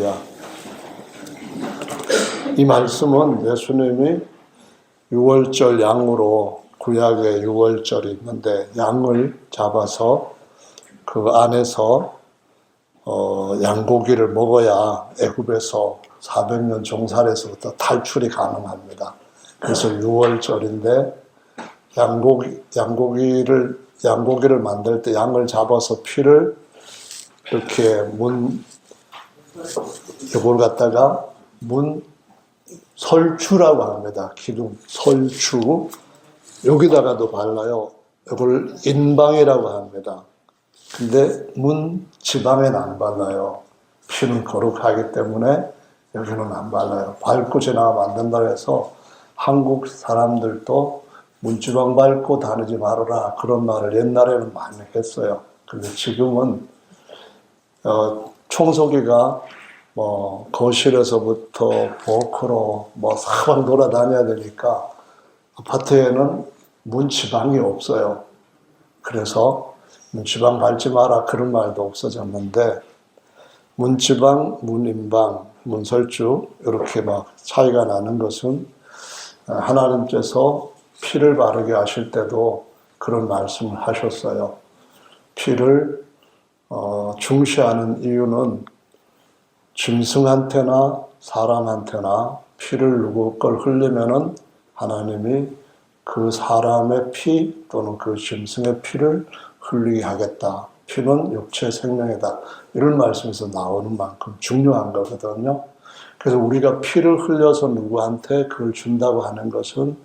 할렐루야. 이 말씀은 예수님이 유월절 양으로, 구약에 유월절이 있는데 양을 잡아서 그 안에서 양고기를 먹어야 애굽에서 400년 종살에서부터 탈출이 가능합니다. 그래서 유월절인데 양고기를 만들 때 양을 잡아서 피를 이렇게 이걸 갖다가 설추라고 합니다. 기둥 설추. 여기다가도 발라요. 이걸 인방이라고 합니다. 근데 지방에는 안 발라요. 피는 거룩하기 때문에 여기는 안 발라요. 밟고 지나가면 안 된다고 해서 한국 사람들도 문지방 밟고 다니지 말아라 그런 말을 옛날에는 많이 했어요. 근데 지금은 청소기가 거실에서부터 버크로 사방 돌아다녀야 되니까 아파트에는 문지방이 없어요. 그래서 문지방 밟지 마라 그런 말도 없어졌는데 문지방, 문인방, 문설주 이렇게 차이가 나는 것은 하나님께서 피를 바르게 하실 때도 그런 말씀을 하셨어요. 피를 중시하는 이유는 짐승한테나 사람한테나 피를 누구 걸 흘리면은 하나님이 그 사람의 피 또는 그 짐승의 피를 흘리게 하겠다. 피는 육체 생명이다. 이런 말씀에서 나오는 만큼 중요한 거거든요. 그래서 우리가 피를 흘려서 누구한테 그걸 준다고 하는 것은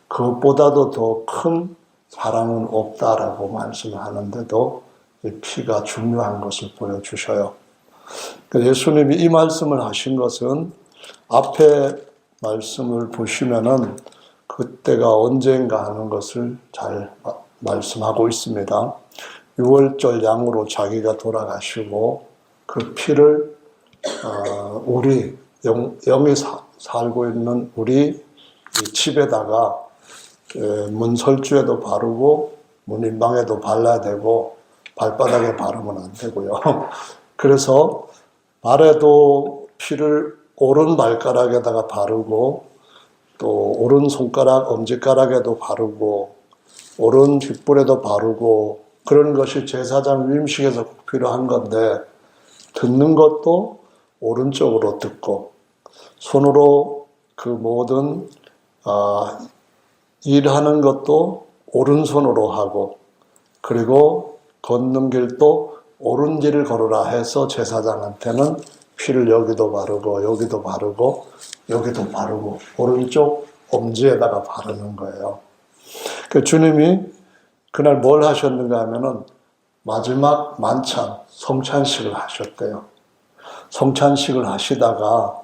그것보다도 더 큰 사랑은 없다라고 말씀하는데도 이 피가 중요한 것을 보여주셔요. 예수님이 이 말씀을 하신 것은 앞에 말씀을 보시면은 그때가 언젠가 하는 것을 잘 말씀하고 있습니다. 유월절 양으로 자기가 돌아가시고 그 피를 우리 영이 살고 있는 우리 집에다가 문설주에도 바르고 문인방에도 발라야 되고 발바닥에 바르면 안 되고요. 그래서 발에도 피를 오른 발가락에다가 바르고 또 오른 손가락, 엄지가락에도 바르고 오른 귓불에도 바르고 그런 것이 제사장 위임식에서 꼭 필요한 건데 듣는 것도 오른쪽으로 듣고 손으로 그 모든 일하는 것도 오른손으로 하고 그리고 걷는 길도 오른 길을 걸으라 해서 제사장한테는 피를 여기도 바르고 여기도 바르고 여기도 바르고 오른쪽 엄지에다가 바르는 거예요. 그 주님이 그날 뭘 하셨는가 하면은 마지막 만찬 성찬식을 하셨대요. 성찬식을 하시다가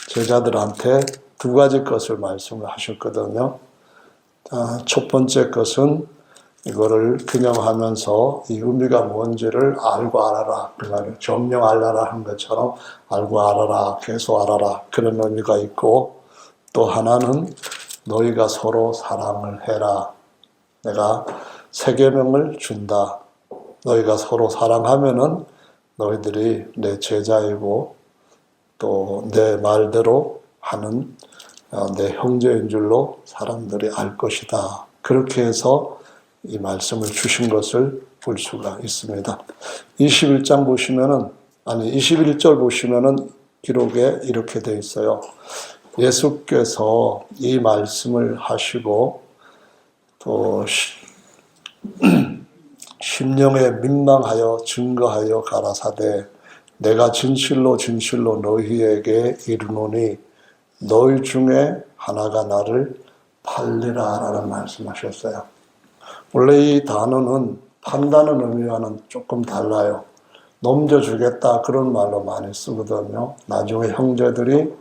제자들한테 두 가지 것을 말씀을 하셨거든요. 첫 번째 것은 이거를 균형하면서 이 의미가 뭔지를 알고 알아라. 그 말을 정령 알아라 한 것처럼 알고 알아라, 계속 알아라 그런 의미가 있고 또 하나는 너희가 서로 사랑을 해라. 내가 새 계명을 준다. 너희가 서로 사랑하면은 너희들이 내 제자이고 또 내 말대로 하는 내 형제인 줄로 사람들이 알 것이다. 그렇게 해서 이 말씀을 주신 것을 볼 수가 있습니다. 21장 보시면은, 21절 보시면은 기록에 이렇게 되어 있어요. 예수께서 이 말씀을 하시고 또 심령에 민망하여 증거하여 가라사대 내가 진실로 진실로 너희에게 이르노니 너희 중에 하나가 나를 팔리라 라는 말씀하셨어요. 원래 이 단어는 판다는 의미와는 조금 달라요. 넘겨주겠다 그런 말로 많이 쓰거든요. 나중에 형제들이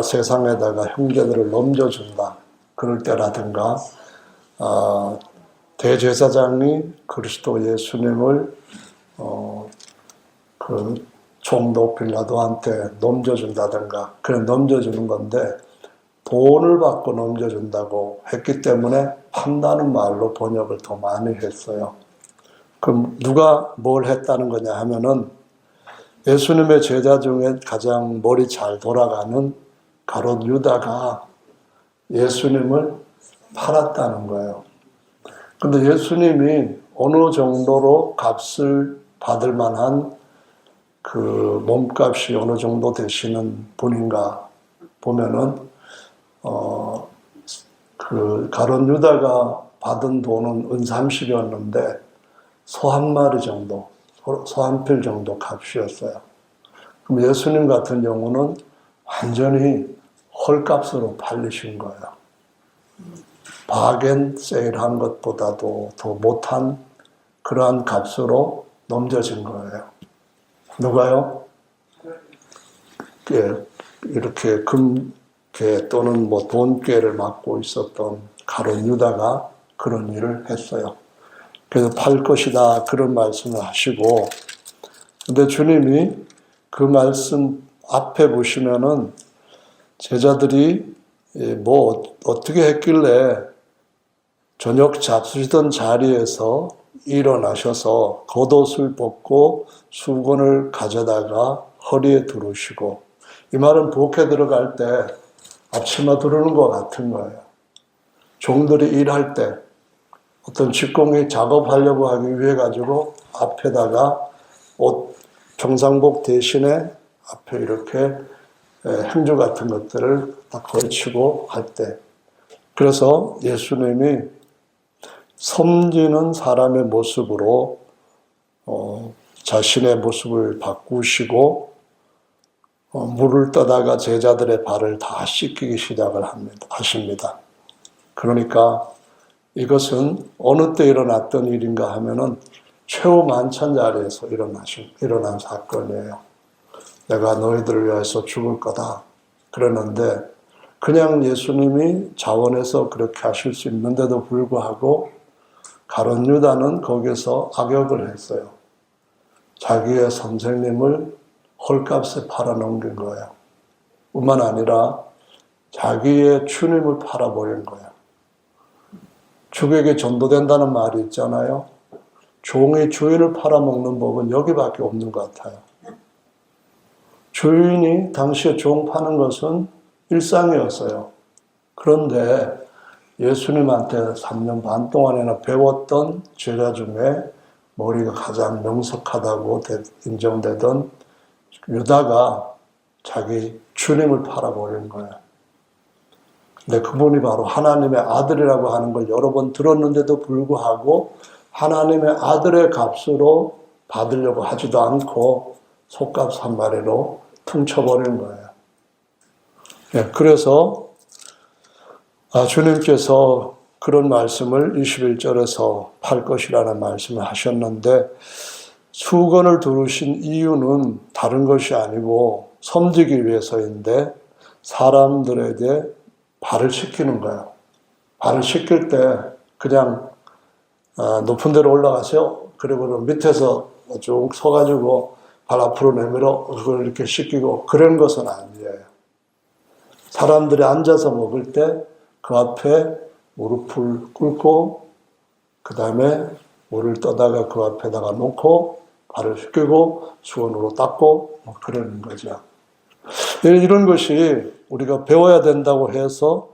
세상에다가 형제들을 넘겨준다 그럴 때라든가 대제사장이 그리스도 예수님을 그 총독 빌라도한테 넘겨준다든가 그런 넘겨주는 건데 돈을 받고 넘겨준다고 했기 때문에 판다는 말로 번역을 더 많이 했어요. 그럼 누가 뭘 했다는 거냐 하면은 예수님의 제자 중에 가장 머리 잘 돌아가는 가롯 유다가 예수님을 팔았다는 거예요. 근데 예수님이 어느 정도로 값을 받을 만한 그 몸값이 어느 정도 되시는 분인가 보면은, 그 가롯 유다가 받은 돈은 은 30이었는데 소 한 마리 정도, 소 한 필 정도 값이었어요. 그럼 예수님 같은 경우는 완전히 헐값으로 팔리신 거예요. 바겐 세일한 것보다도 더 못한 그러한 값으로 넘겨진 거예요. 누가요? 이렇게 금괴 또는 뭐 돈괴를 맡고 있었던 가롯 유다가 그런 일을 했어요. 그래서 팔 것이다 그런 말씀을 하시고, 근데 주님이 그 말씀 앞에 보시면은 제자들이 뭐 어떻게 했길래 저녁 잡수시던 자리에서 일어나셔서 겉옷을 벗고 수건을 가져다가 허리에 두르시고, 이 말은 부엌에 들어갈 때 앞치마 두르는 것 같은 거예요. 종들이 일할 때 어떤 직공이 작업하려고 하기 위해 가지고 앞에다가 옷 평상복 대신에 앞에 이렇게 행주 같은 것들을 딱 걸치고 할 때, 그래서 예수님이 섬기는 사람의 모습으로 자신의 모습을 바꾸시고 물을 떠다가 제자들의 발을 다 씻기기 시작을 하십니다. 그러니까 이것은 어느 때 일어났던 일인가 하면은 최후 만찬 자리에서 일어난 사건이에요. 내가 너희들을 위해서 죽을 거다 그러는데, 그냥 예수님이 자원해서 그렇게 하실 수 있는데도 불구하고 가롯 유다는 거기서 악역을 했어요. 자기의 선생님을 헐값에 팔아넘긴 거예요. 뿐만 아니라 자기의 주님을 팔아버린 거예요. 주객에 전도된다는 말이 있잖아요. 종이 주인을 팔아먹는 법은 여기밖에 없는 것 같아요. 주인이 당시에 종 파는 것은 일상이었어요. 그런데 예수님한테 3년 반 동안이나 배웠던 제자 중에 머리가 가장 명석하다고 인정되던 유다가 자기 주님을 팔아버린 거예요. 근데 그분이 바로 하나님의 아들이라고 하는 걸 여러 번 들었는데도 불구하고 하나님의 아들의 값으로 받으려고 하지도 않고 속값 한 마리로 퉁쳐버린 거예요. 그래서 주님께서 그런 말씀을 21절에서 팔 것이라는 말씀을 하셨는데, 수건을 두르신 이유는 다른 것이 아니고 섬기기 위해서인데, 사람들에게 발을 씻기는 거예요. 발을 씻길 때 그냥 높은 데로 올라가세요. 그리고 밑에서 쭉 서가지고 발 앞으로 내밀어 그걸 이렇게 씻기고 그런 것은 아니에요. 사람들이 앉아서 먹을 때 그 앞에 무릎을 꿇고 그 다음에 물을 떠다가 그 앞에다가 놓고 발을 씻기고 수건으로 닦고 뭐 그러는 거죠. 이런 것이 우리가 배워야 된다고 해서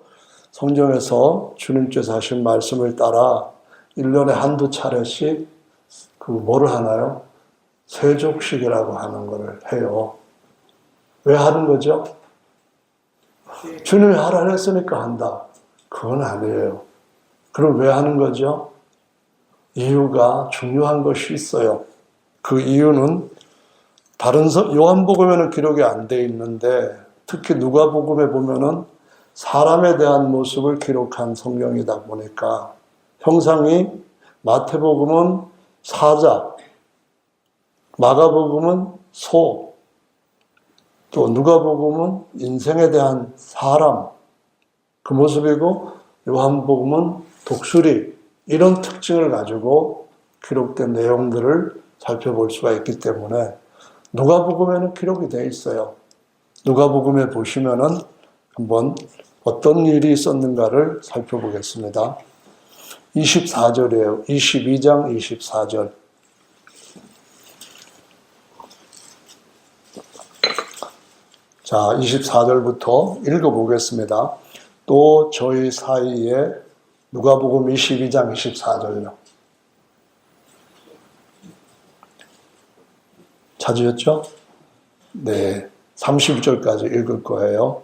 성경에서 주님께서 하신 말씀을 따라 1년에 한두 차례씩 뭐를 하나요? 세족식이라고 하는 것을 해요. 왜 하는 거죠? 주님이 하라 했으니까 한다. 그건 아니에요. 그럼 왜 하는 거죠? 이유가 중요한 것이 있어요. 그 이유는 다른 요한복음에는 기록이 안 돼 있는데, 특히 누가복음에 보면은 사람에 대한 모습을 기록한 성경이다 보니까 형상이 마태복음은 사자, 마가복음은 소, 또 누가복음은 인생에 대한 사람 그 모습이고, 요한복음은 독수리, 이런 특징을 가지고 기록된 내용들을 살펴볼 수가 있기 때문에 누가복음에는 기록이 되어 있어요. 누가복음에 보시면은 한번 어떤 일이 있었는가를 살펴보겠습니다. 24절이에요. 22장 24절. 자, 24절부터 읽어보겠습니다. 또 저희 사이에 누가복음 22장 24절요. 찾으셨죠? 네, 30절까지 읽을 거예요.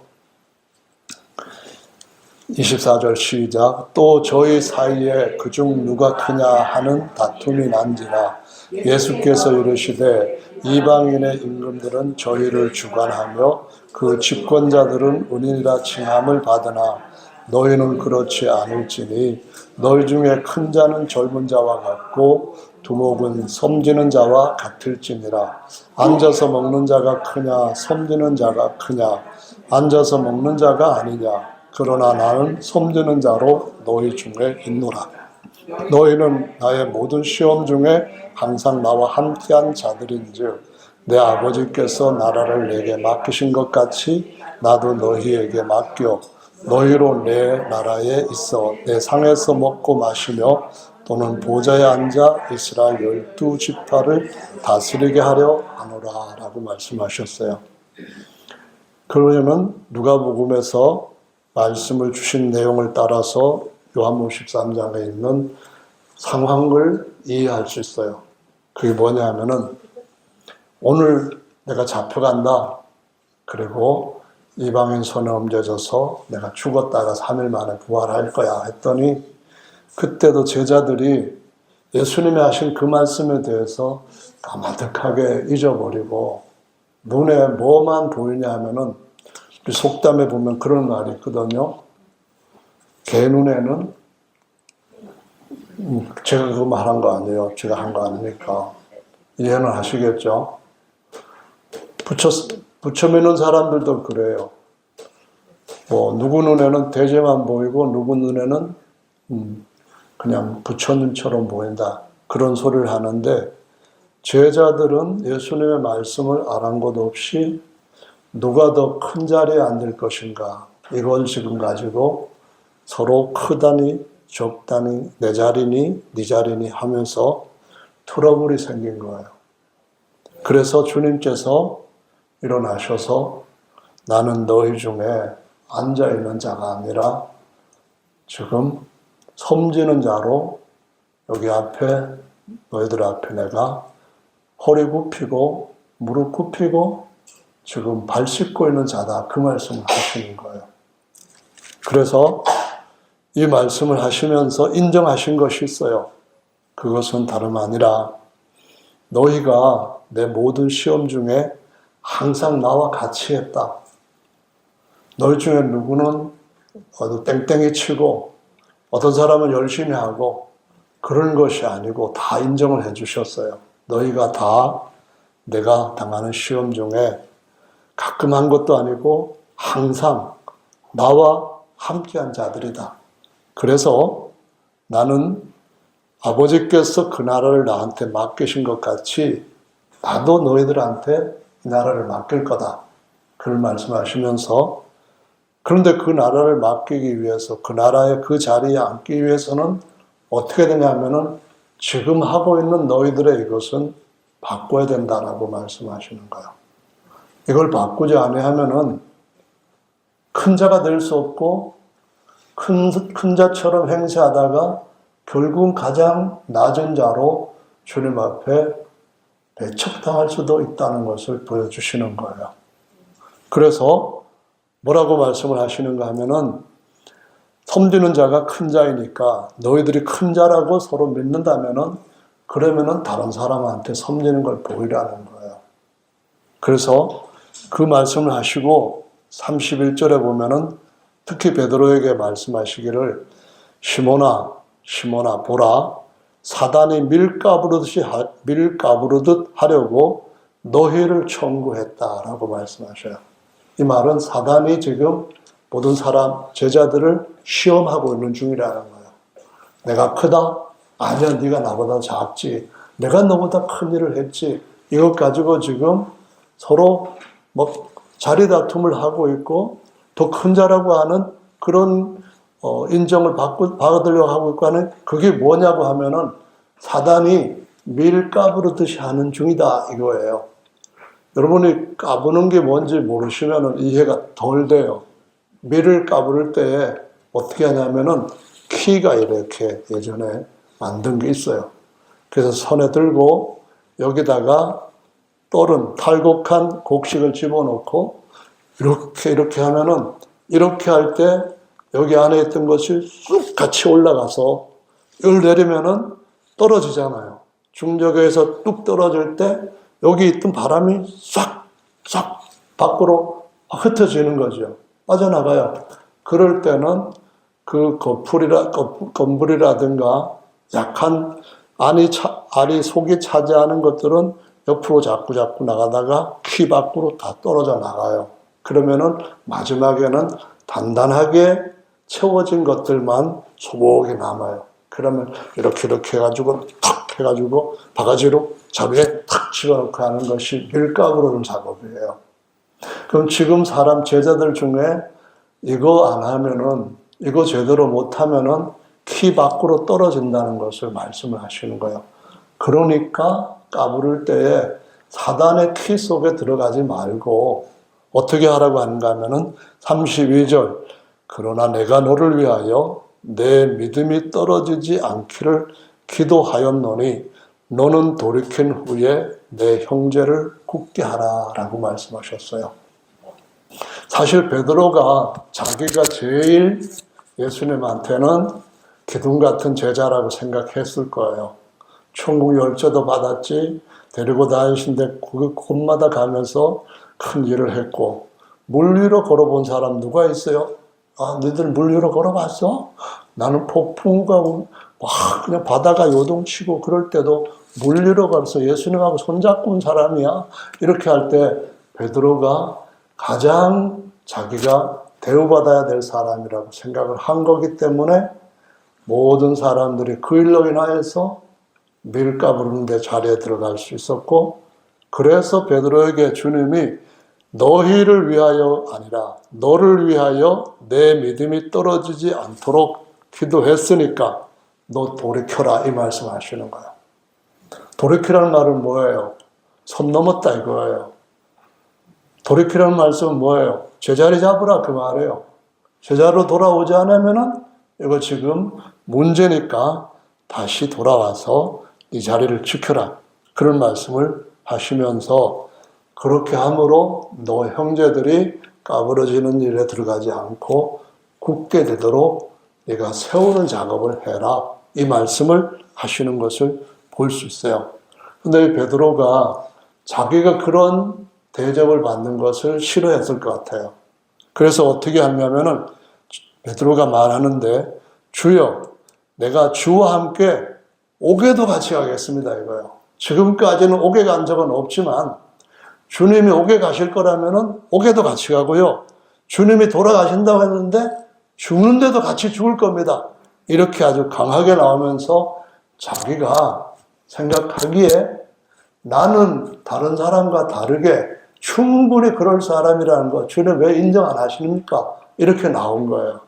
24절 시작. 또 저희 사이에 그중 누가 크냐 하는 다툼이 난지라 예수께서 이르시되 이방인의 임금들은 저희를 주관하며 그 집권자들은 은인이라 칭함을 받으나 너희는 그렇지 않을지니 너희 중에 큰 자는 젊은 자와 같고 두목은 섬기는 자와 같을지니라. 앉아서 먹는 자가 크냐 섬기는 자가 크냐. 앉아서 먹는 자가 아니냐. 그러나 나는 섬기는 자로 너희 중에 있노라. 너희는 나의 모든 시험 중에 항상 나와 함께한 자들인즉 내 아버지께서 나라를 내게 맡기신 것 같이 나도 너희에게 맡겨 너희로 내 나라에 있어 내 상에서 먹고 마시며 또는 보좌에 앉아 이스라엘 12지파를 다스리게 하려 하노라 라고 말씀하셨어요. 그러려면 누가복음에서 말씀을 주신 내용을 따라서 요한복음 13장에 있는 상황을 이해할 수 있어요. 그게 뭐냐 하면은 오늘 내가 잡혀간다. 그리고 이방인 손에 옮겨져서 내가 죽었다가 3일 만에 부활할 거야 했더니 그때도 제자들이 예수님이 하신 그 말씀에 대해서 까마득하게 잊어버리고 눈에 뭐만 보이냐 하면은 속담에 보면 그런 말이 있거든요. 개 눈에는 제가 그거 말한 거 아니에요. 제가 한 거 아니니까 이해는 하시겠죠? 부처 믿는 사람들도 그래요. 뭐 누구 눈에는 대제만 보이고 누구 눈에는 그냥 부처님처럼 보인다. 그런 소리를 하는데 제자들은 예수님의 말씀을 아랑곳 없이 누가 더 큰 자리에 앉을 것인가 이걸 지금 가지고 서로 크다니 적다니 내 자리니 네 자리니 하면서 트러블이 생긴 거예요. 그래서 주님께서 일어나셔서 나는 너희 중에 앉아있는 자가 아니라 지금 섬기는 자로 여기 앞에 너희들 앞에 내가 허리 굽히고 무릎 굽히고 지금 발 씻고 있는 자다. 그 말씀을 하시는 거예요. 그래서 이 말씀을 하시면서 인정하신 것이 있어요. 그것은 다름 아니라 너희가 내 모든 시험 중에 항상 나와 같이 했다. 너희 중에 누구는 땡땡이 치고 어떤 사람은 열심히 하고 그런 것이 아니고 다 인정을 해주셨어요. 너희가 다 내가 당하는 시험 중에 가끔 한 것도 아니고 항상 나와 함께한 자들이다. 그래서 나는 아버지께서 그 나라를 나한테 맡기신 것 같이 나도 너희들한테 이 나라를 맡길 거다. 그걸 말씀하시면서 그런데 그 나라를 맡기기 위해서 그 나라의 그 자리에 앉기 위해서는 어떻게 되냐면은 지금 하고 있는 너희들의 이것은 바꿔야 된다라고 말씀하시는 거예요. 이걸 바꾸지 아니하면은 큰 자가 될 수 없고 큰 자처럼 행세하다가 결국은 가장 낮은 자로 주님 앞에 배척당할 수도 있다는 것을 보여주시는 거예요. 그래서 뭐라고 말씀을 하시는가 하면은 섬기는 자가 큰 자이니까 너희들이 큰 자라고 서로 믿는다면은 그러면은 다른 사람한테 섬기는 걸 보이라는 거예요. 그래서 그 말씀을 하시고 31절에 보면은 특히 베드로에게 말씀하시기를 시몬아 보라 사단이 밀가부르듯 하려고 너희를 청구했다라고 말씀하셔요. 이 말은 사단이 지금 모든 사람 제자들을 시험하고 있는 중이라는 거예요. 내가 크다? 아니야, 네가 나보다 작지. 내가 너보다 큰 일을 했지. 이것 가지고 지금 서로 자리 다툼을 하고 있고 더 큰 자라고 하는 그런 인정을 받으려고 하고 있고 하는 그게 뭐냐고 하면은 사단이 밀가부르듯이 하는 중이다 이거예요. 여러분이 까부는 게 뭔지 모르시면 이해가 덜 돼요. 밀을 까부를 때 어떻게 하냐면은 키가 이렇게 예전에 만든 게 있어요. 그래서 손에 들고 여기다가 또른 탈곡한 곡식을 집어넣고 이렇게 하면은 이렇게 할 때 여기 안에 있던 것이 쑥 같이 올라가서 이걸 내리면은 떨어지잖아요. 중력에서 뚝 떨어질 때 여기 있던 바람이 싹 밖으로 흩어지는 거죠. 빠져나가요. 그럴 때는 그 건물이라든가 약한 알이 속이 차지하는 것들은 옆으로 자꾸 나가다가 키 밖으로 다 떨어져 나가요. 그러면은 마지막에는 단단하게 채워진 것들만 소복이 남아요. 그러면 이렇게 해가지고 탁 해가지고 바가지로 자루에 탁 집어넣고 하는 것이 밀가루는 작업이에요. 그럼 지금 사람 제자들 중에 이거 안 하면은, 이거 제대로 못하면은 키 밖으로 떨어진다는 것을 말씀을 하시는 거예요. 그러니까 까부를 때에 사단의 키 속에 들어가지 말고 어떻게 하라고 하는가 하면은 32절, 그러나 내가 너를 위하여 내 믿음이 떨어지지 않기를 기도하였노니 너는 돌이킨 후에 내 형제를 굳게 하라 라고 말씀하셨어요. 사실 베드로가 자기가 제일 예수님한테는 기둥 같은 제자라고 생각했을 거예요. 천국 열쇠도 받았지, 데리고 다니신데 그 곳마다 가면서 큰 일을 했고, 물 위로 걸어본 사람 누가 있어요? 아, 너희들 물 위로 걸어봤어? 나는 폭풍우가 막 그냥 바다가 요동치고 그럴 때도 물 위로 걸어서 예수님하고 손잡고 온 사람이야. 이렇게 할 때 베드로가 가장 자기가 대우받아야 될 사람이라고 생각을 한 거기 때문에 모든 사람들이 그 일로 인하여서 밀가부르는 데 자리에 들어갈 수 있었고, 그래서 베드로에게 주님이 너희를 위하여 아니라 너를 위하여 내 믿음이 떨어지지 않도록 기도했으니까 너 돌이켜라 이 말씀하시는 거예요. 돌이키라는 말은 뭐예요? 손 넘었다 이거예요. 돌이키라는 말씀은 뭐예요? 제자리 잡으라 그 말이에요. 제자로 돌아오지 않으면은 이거 지금 문제니까 다시 돌아와서 이 자리를 지켜라. 그런 말씀을 하시면서 그렇게 함으로 너 형제들이 까부러지는 일에 들어가지 않고 굳게 되도록 네가 세우는 작업을 해라. 이 말씀을 하시는 것을 볼 수 있어요. 근데 베드로가 자기가 그런 대접을 받는 것을 싫어했을 것 같아요. 그래서 어떻게 하냐면은 베드로가 말하는데 주여 내가 주와 함께 옥에도 같이 가겠습니다 이거예요. 지금까지는 옥에 간 적은 없지만 주님이 옥에 가실 거라면은 옥에도 같이 가고요. 주님이 돌아가신다고 했는데 죽는데도 같이 죽을 겁니다. 이렇게 아주 강하게 나오면서 자기가 생각하기에 나는 다른 사람과 다르게 충분히 그럴 사람이라는 거 주님 왜 인정 안 하십니까? 이렇게 나온 거예요.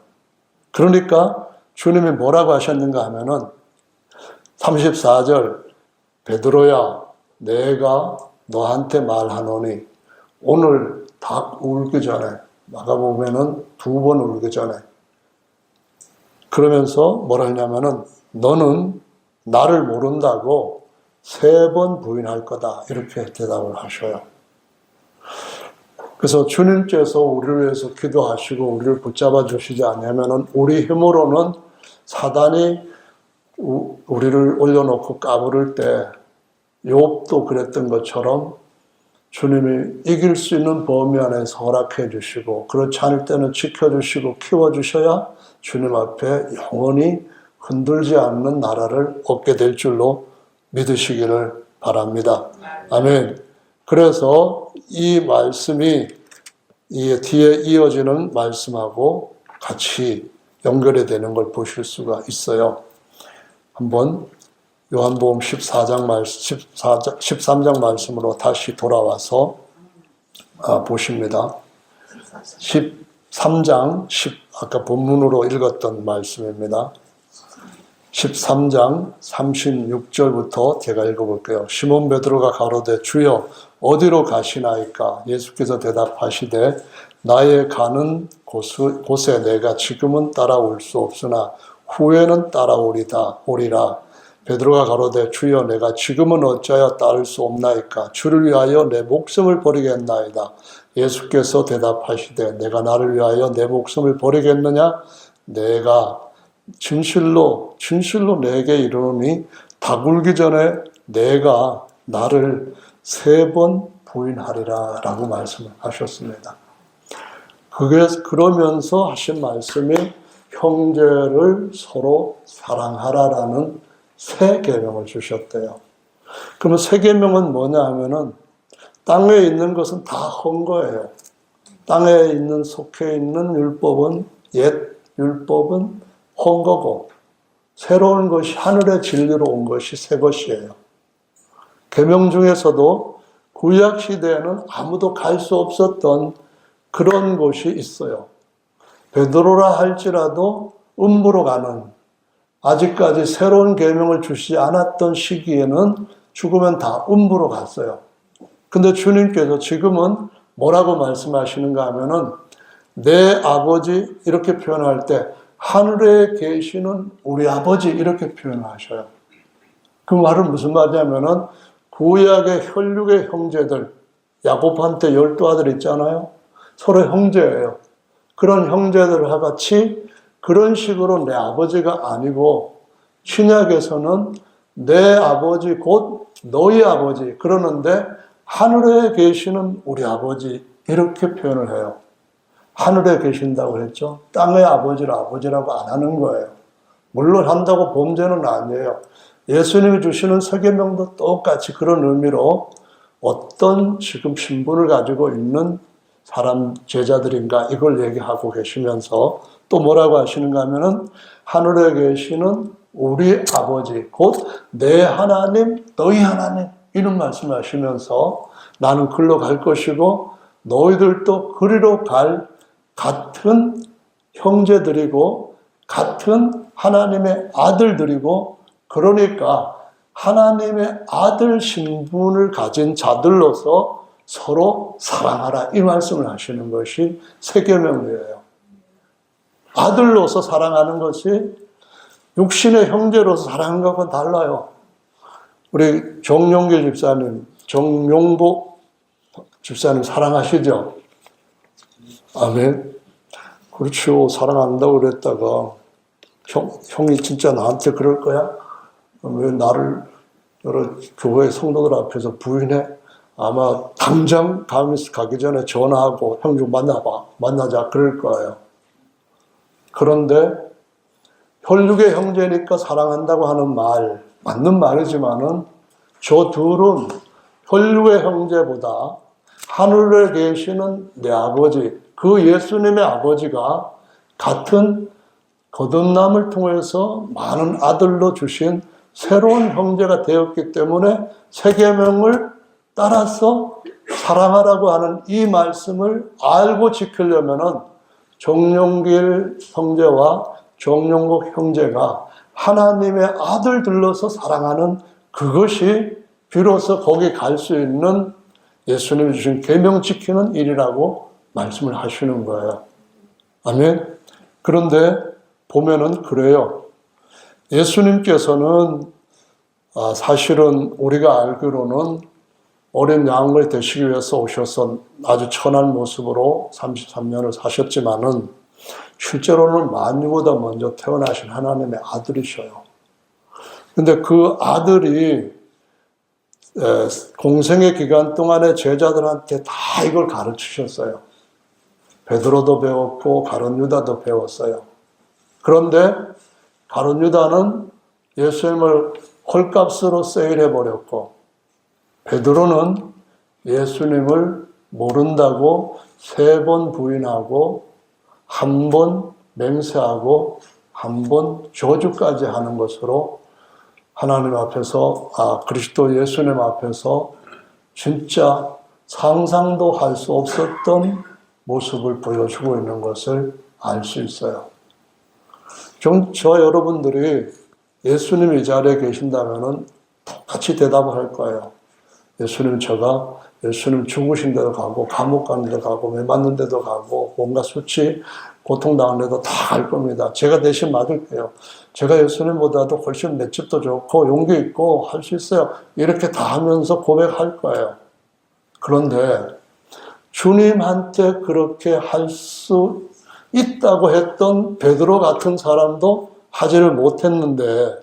그러니까 주님이 뭐라고 하셨는가 하면은 34절 베드로야 내가 너한테 말하노니 오늘 닭 울기 전에 마가복음에는 2번 울기 전에 그러면서 뭐라 하냐면은 너는 나를 모른다고 3번 부인할 거다 이렇게 대답을 하셔요. 그래서 주님께서 우리를 위해서 기도하시고 우리를 붙잡아 주시지 않으면은 우리 힘으로는 사단이 우리를 올려놓고 까부를 때 욥도 그랬던 것처럼 주님이 이길 수 있는 범위 안에서 허락해 주시고 그렇지 않을 때는 지켜주시고 키워주셔야 주님 앞에 영원히 흔들지 않는 나라를 얻게 될 줄로 믿으시기를 바랍니다. 아멘. 그래서 이 말씀이 이 뒤에 이어지는 말씀하고 같이 연결이 되는 걸 보실 수가 있어요. 한번 요한복음 13장 말씀으로 다시 돌아와서 보십니다. 13장 아까 본문으로 읽었던 말씀입니다. 13장 36절부터 제가 읽어볼게요. 시몬 베드로가 가로되 주여 어디로 가시나이까? 예수께서 대답하시되 나의 가는 곳에 내가 지금은 따라올 수 없으나 후에는 오리라. 베드로가 가로되 주여 내가 지금은 어찌하여 따를 수 없나이까? 주를 위하여 내 목숨을 버리겠나이다. 예수께서 대답하시되 내가 나를 위하여 내 목숨을 버리겠느냐? 내가 진실로 내게 이르노니 닭 울기 전에 내가 나를 3번 부인하리라 라고 말씀하셨습니다. 그러면서 하신 말씀이 형제를 서로 사랑하라라는 새 계명을 주셨대요. 그러면 새 계명은 뭐냐 하면은 땅에 있는 것은 다 헌거예요. 땅에 속해 있는 율법은 옛 율법은 헌거고 새로운 것이 하늘의 진리로 온 것이 새 것이에요. 계명 중에서도 구약 시대에는 아무도 갈 수 없었던 그런 곳이 있어요. 베드로라 할지라도 음부로 가는 아직까지 새로운 계명을 주시지 않았던 시기에는 죽으면 다 음부로 갔어요. 근데 주님께서 지금은 뭐라고 말씀하시는가 하면은 내 아버지 이렇게 표현할 때 하늘에 계시는 우리 아버지 이렇게 표현하셔요. 그 말은 무슨 말이냐면은 구약의 혈육의 형제들, 야곱한테 12아들 있잖아요. 서로 형제예요. 그런 형제들과 같이 그런 식으로 내 아버지가 아니고 신약에서는 내 아버지 곧 너희 아버지 그러는데 하늘에 계시는 우리 아버지 이렇게 표현을 해요. 하늘에 계신다고 했죠. 땅의 아버지라고 안 하는 거예요. 물론 한다고 범죄는 아니에요. 예수님이 주시는 새 계명도 똑같이 그런 의미로 어떤 지금 신분을 가지고 있는 사람 제자들인가 이걸 얘기하고 계시면서 또 뭐라고 하시는가 하면은 하늘에 계시는 우리 아버지 곧 내 하나님 너희 하나님 이런 말씀을 하시면서 나는 그리로 갈 것이고 너희들도 그리로 갈 같은 형제들이고 같은 하나님의 아들들이고 그러니까 하나님의 아들 신분을 가진 자들로서 서로 사랑하라 이 말씀을 하시는 것이 새 계명이에요. 아들로서 사랑하는 것이 육신의 형제로서 사랑하는 것과는 달라요. 우리 정용길 집사님, 정용복 집사님 사랑하시죠? 아멘. 그렇죠. 사랑한다고 그랬다가 형이 진짜 나한테 그럴 거야? 왜 나를 여러 교회 성도들 앞에서 부인해? 아마 당장 가기 전에 전화하고 형 좀 만나자 그럴 거예요. 그런데 혈육의 형제니까 사랑한다고 하는 말 맞는 말이지만은 저 둘은 혈육의 형제보다 하늘에 계시는 내 아버지 그 예수님의 아버지가 같은 거듭남을 통해서 많은 아들로 주신 새로운 형제가 되었기 때문에 새 계명을 따라서 사랑하라고 하는 이 말씀을 알고 지키려면은 정용길 형제와 정용국 형제가 하나님의 아들들로서 사랑하는 그것이 비로소 거기 갈 수 있는 예수님이 주신 계명 지키는 일이라고 말씀을 하시는 거예요. 아멘. 그런데 보면은 그래요. 예수님께서는 사실은 우리가 알기로는 어린 양을 되시기 위해서 오셔서 아주 천한 모습으로 33년을 사셨지만은 실제로는 만유보다 먼저 태어나신 하나님의 아들이셔요. 근데 그 아들이 공생의 기간 동안에 제자들한테 다 이걸 가르치셨어요. 베드로도 배웠고 가룟 유다도 배웠어요. 그런데 가룟 유다는 예수님을 헐값으로 세일해버렸고 베드로는 예수님을 모른다고 3번 부인하고 1번 맹세하고 1번 저주까지 하는 것으로 하나님 앞에서 그리스도 예수님 앞에서 진짜 상상도 할 수 없었던 모습을 보여주고 있는 것을 알 수 있어요. 저 여러분들이 예수님이 이 자리에 계신다면 똑같이 대답을 할 거예요. 예수님, 제가 예수님 죽으신 데도 가고 감옥 가는 데도 가고 매 맞는 데도 가고 뭔가 수치 고통당한 데도 다 갈 겁니다. 제가 대신 맞을게요. 제가 예수님보다도 훨씬 맷집도 좋고 용기 있고 할 수 있어요. 이렇게 다 하면서 고백할 거예요. 그런데 주님한테 그렇게 할 수 있다고 했던 베드로 같은 사람도 하지를 못했는데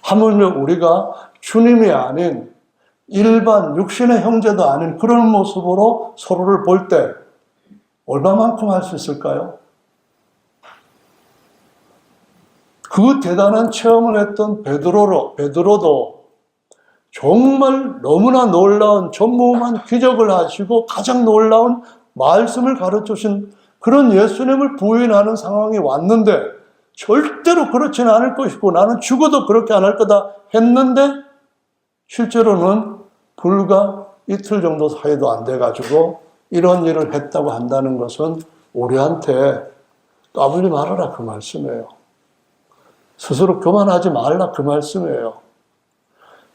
하물며 우리가 주님이 아닌 일반 육신의 형제도 아닌 그런 모습으로 서로를 볼 때 얼마만큼 할 수 있을까요? 그 대단한 체험을 했던 베드로도 정말 너무나 놀라운 전무후무한 기적을 하시고 가장 놀라운 말씀을 가르쳐주신 그런 예수님을 부인하는 상황이 왔는데 절대로 그렇지는 않을 것이고 나는 죽어도 그렇게 안 할 거다 했는데 실제로는 불과 이틀 정도 사이도 안 돼가지고 이런 일을 했다고 한다는 것은 우리한테 까불지 말아라 그 말씀이에요. 스스로 교만하지 말라 그 말씀이에요.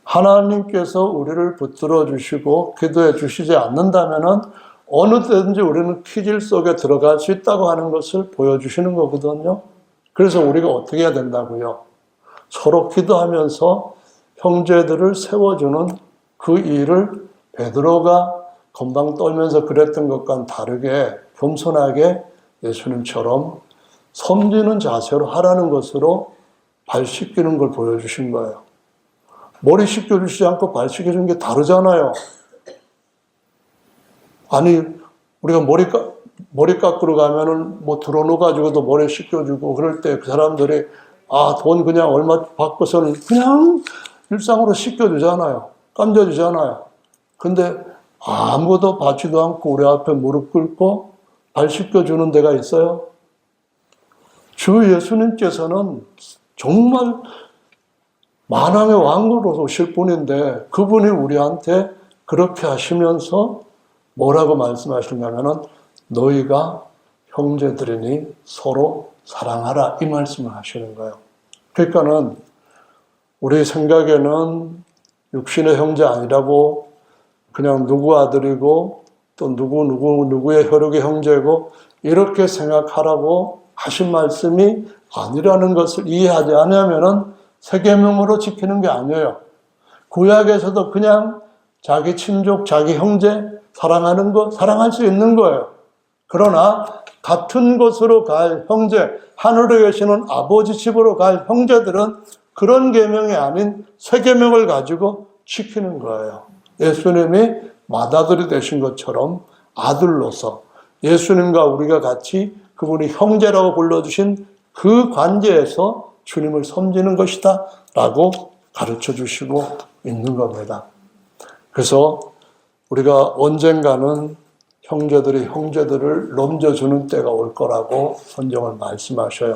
하나님께서 우리를 붙들어 주시고 기도해 주시지 않는다면은 어느 때든지 우리는 키질 속에 들어갈 수 있다고 하는 것을 보여주시는 거거든요. 그래서 우리가 어떻게 해야 된다고요? 서로 기도하면서 형제들을 세워주는 그 일을 베드로가 건방 떨면서 그랬던 것과는 다르게 겸손하게 예수님처럼 섬기는 자세로 하라는 것으로 발 씻기는 걸 보여주신 거예요. 머리 씻겨주시지 않고 발 씻겨주는 게 다르잖아요. 아니 우리가 머리 깎으러 가면은 뭐 들어놓아가지고도 머리 씻겨주고 그럴 때 그 사람들이 돈 그냥 얼마 받고서는 그냥 일상으로 씻겨주잖아요. 감겨주잖아요. 근데 아무도 받지도 않고 우리 앞에 무릎 꿇고 발 씻겨주는 데가 있어요? 주 예수님께서는 정말 만왕의 왕으로 오실 분인데 그분이 우리한테 그렇게 하시면서 뭐라고 말씀하시냐면은 너희가 형제들이니 서로 사랑하라 이 말씀을 하시는 거예요. 그러니까는 우리 생각에는 육신의 형제 아니라고 그냥 누구 아들이고 또 누구의 혈육의 형제고 이렇게 생각하라고 하신 말씀이 아니라는 것을 이해하지 않으면은 세계명으로 지키는 게 아니에요. 구약에서도 그냥 자기 친족, 자기 형제 사랑하는 거 사랑할 수 있는 거예요. 그러나 같은 곳으로 갈 형제, 하늘에 계시는 아버지 집으로 갈 형제들은 그런 계명이 아닌 새 계명을 가지고 지키는 거예요. 예수님이 맏아들이 되신 것처럼 아들로서 예수님과 우리가 같이 그분이 형제라고 불러주신 그 관계에서 주님을 섬기는 것이다 라고 가르쳐 주시고 있는 겁니다. 그래서 우리가 언젠가는 형제들이 형제들을 넘겨주는 때가 올 거라고 성경을 말씀하셔요.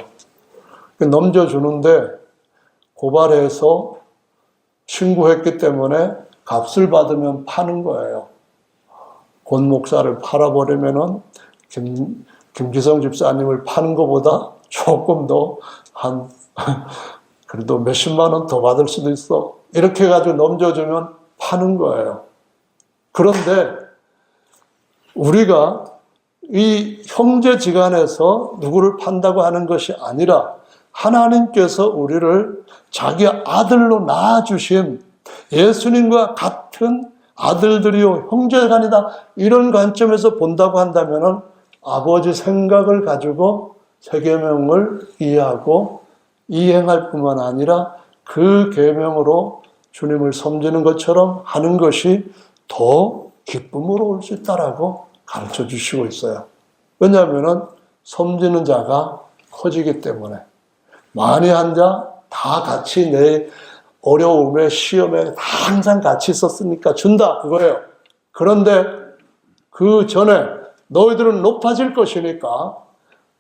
넘겨주는데 고발해서 신고했기 때문에 값을 받으면 파는 거예요. 권 목사를 팔아버리면은 김기성 집사님을 파는 것보다 조금 더 그래도 몇십만 원 더 받을 수도 있어. 이렇게 해가지고 넘겨주면 파는 거예요. 그런데 우리가 이 형제지간에서 누구를 판다고 하는 것이 아니라 하나님께서 우리를 자기 아들로 낳아주신 예수님과 같은 아들들이요 형제간이다 이런 관점에서 본다고 한다면 아버지 생각을 가지고 새 계명을 이해하고 이행할 뿐만 아니라 그 계명으로 주님을 섬기는 것처럼 하는 것이 더 기쁨으로 올 수 있다라고 가르쳐 주시고 있어요. 왜냐하면 섬기는 자가 커지기 때문에 만에 한 자 다 같이 내 어려움에 시험에 항상 같이 있었으니까 준다 그거예요. 그런데 그 전에 너희들은 높아질 것이니까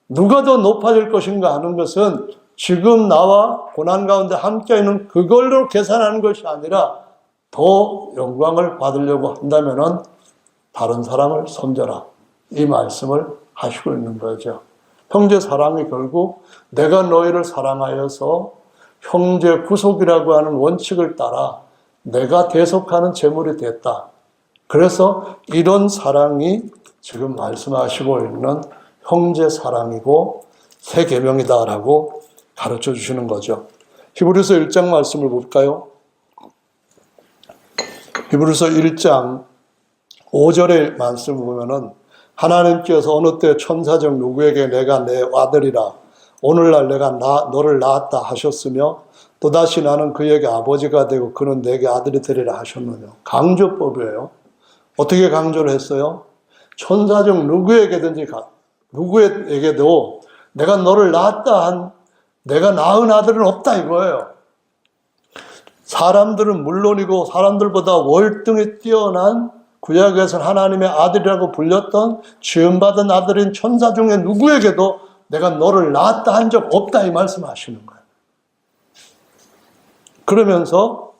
누가 더 높아질 것인가 하는 것은 지금 나와 고난 가운데 함께 있는 그걸로 계산하는 것이 아니라 더 영광을 받으려고 한다면은 다른 사람을 섬겨라. 이 말씀을 하시고 있는 거죠. 형제 사랑이 결국 내가 너희를 사랑하여서 형제 구속이라고 하는 원칙을 따라 내가 대속하는 제물이 됐다. 그래서 이런 사랑이 지금 말씀하시고 있는 형제 사랑이고 새 계명이다라고 가르쳐 주시는 거죠. 히브리서 1장 말씀을 볼까요? 히브리서 1장 5절의 말씀을 보면은 하나님께서 어느 때 천사적 누구에게 내가 내 아들이라 오늘날 내가 너를 낳았다 하셨으며 또다시 나는 그에게 아버지가 되고 그는 내게 아들이 되리라 하셨느냐. 강조법이에요. 어떻게 강조를 했어요? 천사적 누구에게든지 누구에게도 내가 너를 낳았다 내가 낳은 아들은 없다 이거예요. 사람들은 물론이고 사람들보다 월등히 뛰어난 구약에서는 하나님의 아들이라고 불렸던 지음받은 아들인 천사 중에 누구에게도 내가 너를 낳았다 한 적 없다 이 말씀하시는 거예요. 그러면서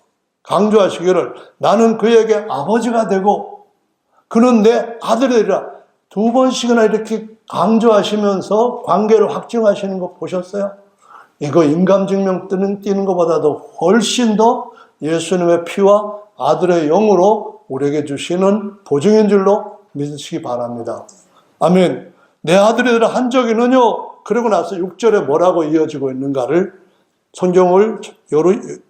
강조하시기를 나는 그에게 아버지가 되고 그는 내 아들이라 두 번씩이나 이렇게 강조하시면서 관계를 확증하시는 거 보셨어요? 이거 인감증명 띄는 것보다도 훨씬 더 예수님의 피와 아들의 영으로 우리에게 주시는 보증인 줄로 믿으시기 바랍니다. 아멘. 내 아들이라 한 적이 있느뇨? 그러고 나서 6절에 뭐라고 이어지고 있는가를 성경을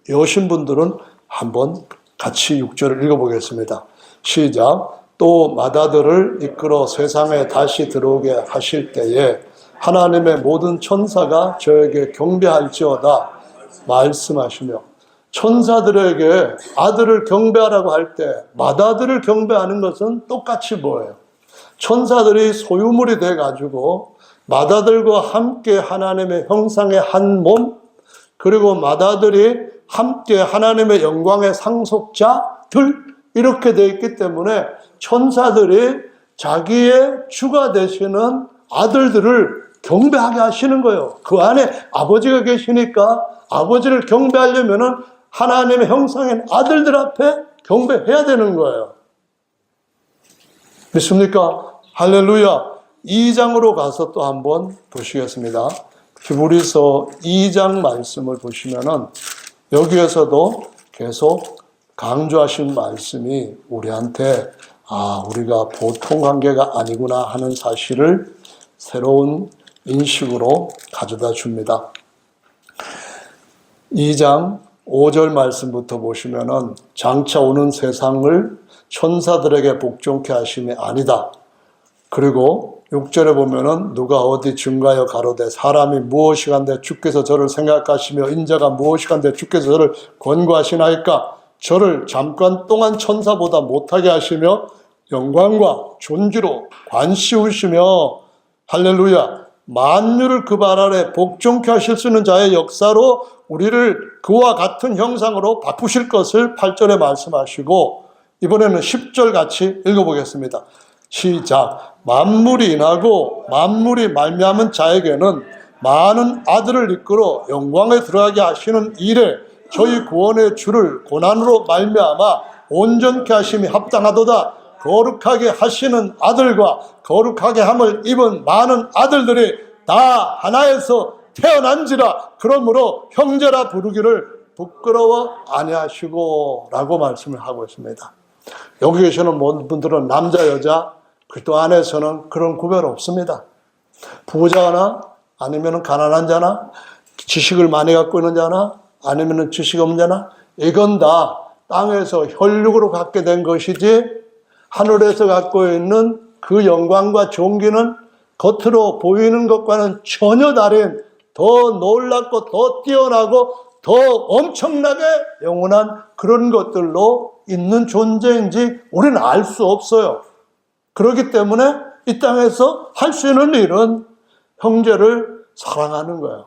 여신 분들은 한번 같이 6절을 읽어보겠습니다. 시작. 또 맏아들을 이끌어 세상에 다시 들어오게 하실 때에 하나님의 모든 천사가 저에게 경배할지어다 말씀하시며 천사들에게 아들을 경배하라고 할 때 맏아들을 경배하는 것은 똑같이 뭐예요? 천사들이 소유물이 돼가지고 맏아들과 함께 하나님의 형상의 한 몸 그리고 맏아들이 함께 하나님의 영광의 상속자들 이렇게 되어 있기 때문에 천사들이 자기의 주가 되시는 아들들을 경배하게 하시는 거예요. 그 안에 아버지가 계시니까 아버지를 경배하려면은 하나님의 형상인 아들들 앞에 경배해야 되는 거예요. 믿습니까? 할렐루야. 2장으로 가서 또 한번 보시겠습니다. 히브리서 2장 말씀을 보시면은 여기에서도 계속 강조하신 말씀이 우리한테 우리가 보통 관계가 아니구나 하는 사실을 새로운 인식으로 가져다 줍니다. 2장 5절 말씀부터 보시면은 장차 오는 세상을 천사들에게 복종케 하심이 아니다. 그리고 6절에 보면은 누가 어디 증가하여 가로되 사람이 무엇이간데 주께서 저를 생각하시며 인자가 무엇이간데 주께서 저를 권고하시나이까 저를 잠깐 동안 천사보다 못하게 하시며 영광과 존귀로 관씌우시며 할렐루야 만유를 그 발 아래 복종케 하실 수 있는 자의 역사로 우리를 그와 같은 형상으로 바꾸실 것을 8절에 말씀하시고 이번에는 10절 같이 읽어보겠습니다. 시작. 만물이 인하고 만물이 말미암은 자에게는 많은 아들을 이끌어 영광에 들어가게 하시는 일에 저희 구원의 주를 고난으로 말미암아 온전케 하심이 합당하도다. 거룩하게 하시는 아들과 거룩하게 함을 입은 많은 아들들이 다 하나에서 태어난지라 그러므로 형제라 부르기를 부끄러워 아니하시고 라고 말씀을 하고 있습니다. 여기 계시는 모든 분들은 남자 여자 그리스도 안에서는 그런 구별 없습니다. 부자나 아니면 가난한 자나 지식을 많이 갖고 있는 자나 아니면 지식 없는 자나 이건 다 땅에서 혈육으로 갖게 된 것이지 하늘에서 갖고 있는 그 영광과 존귀는 겉으로 보이는 것과는 전혀 다른 더 놀랍고 더 뛰어나고 더 엄청나게 영원한 그런 것들로 있는 존재인지 우리는 알 수 없어요. 그렇기 때문에 이 땅에서 할 수 있는 일은 형제를 사랑하는 거예요.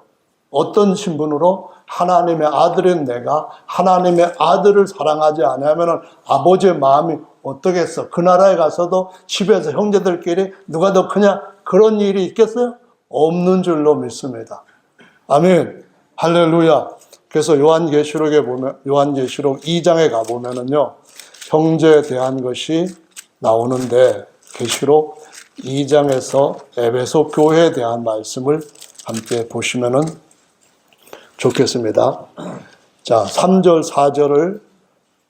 어떤 신분으로? 하나님의 아들인 내가 하나님의 아들을 사랑하지 않으면 아버지의 마음이 어떻겠어? 그 나라에 가서도 집에서 형제들끼리 누가 더 크냐? 그런 일이 있겠어요? 없는 줄로 믿습니다. 아멘. 할렐루야. 그래서 요한계시록에 보면 요한계시록 2장에 가보면은요. 형제에 대한 것이 나오는데 계시록 2장에서 에베소 교회에 대한 말씀을 함께 보시면은 좋겠습니다. 자, 3절, 4절을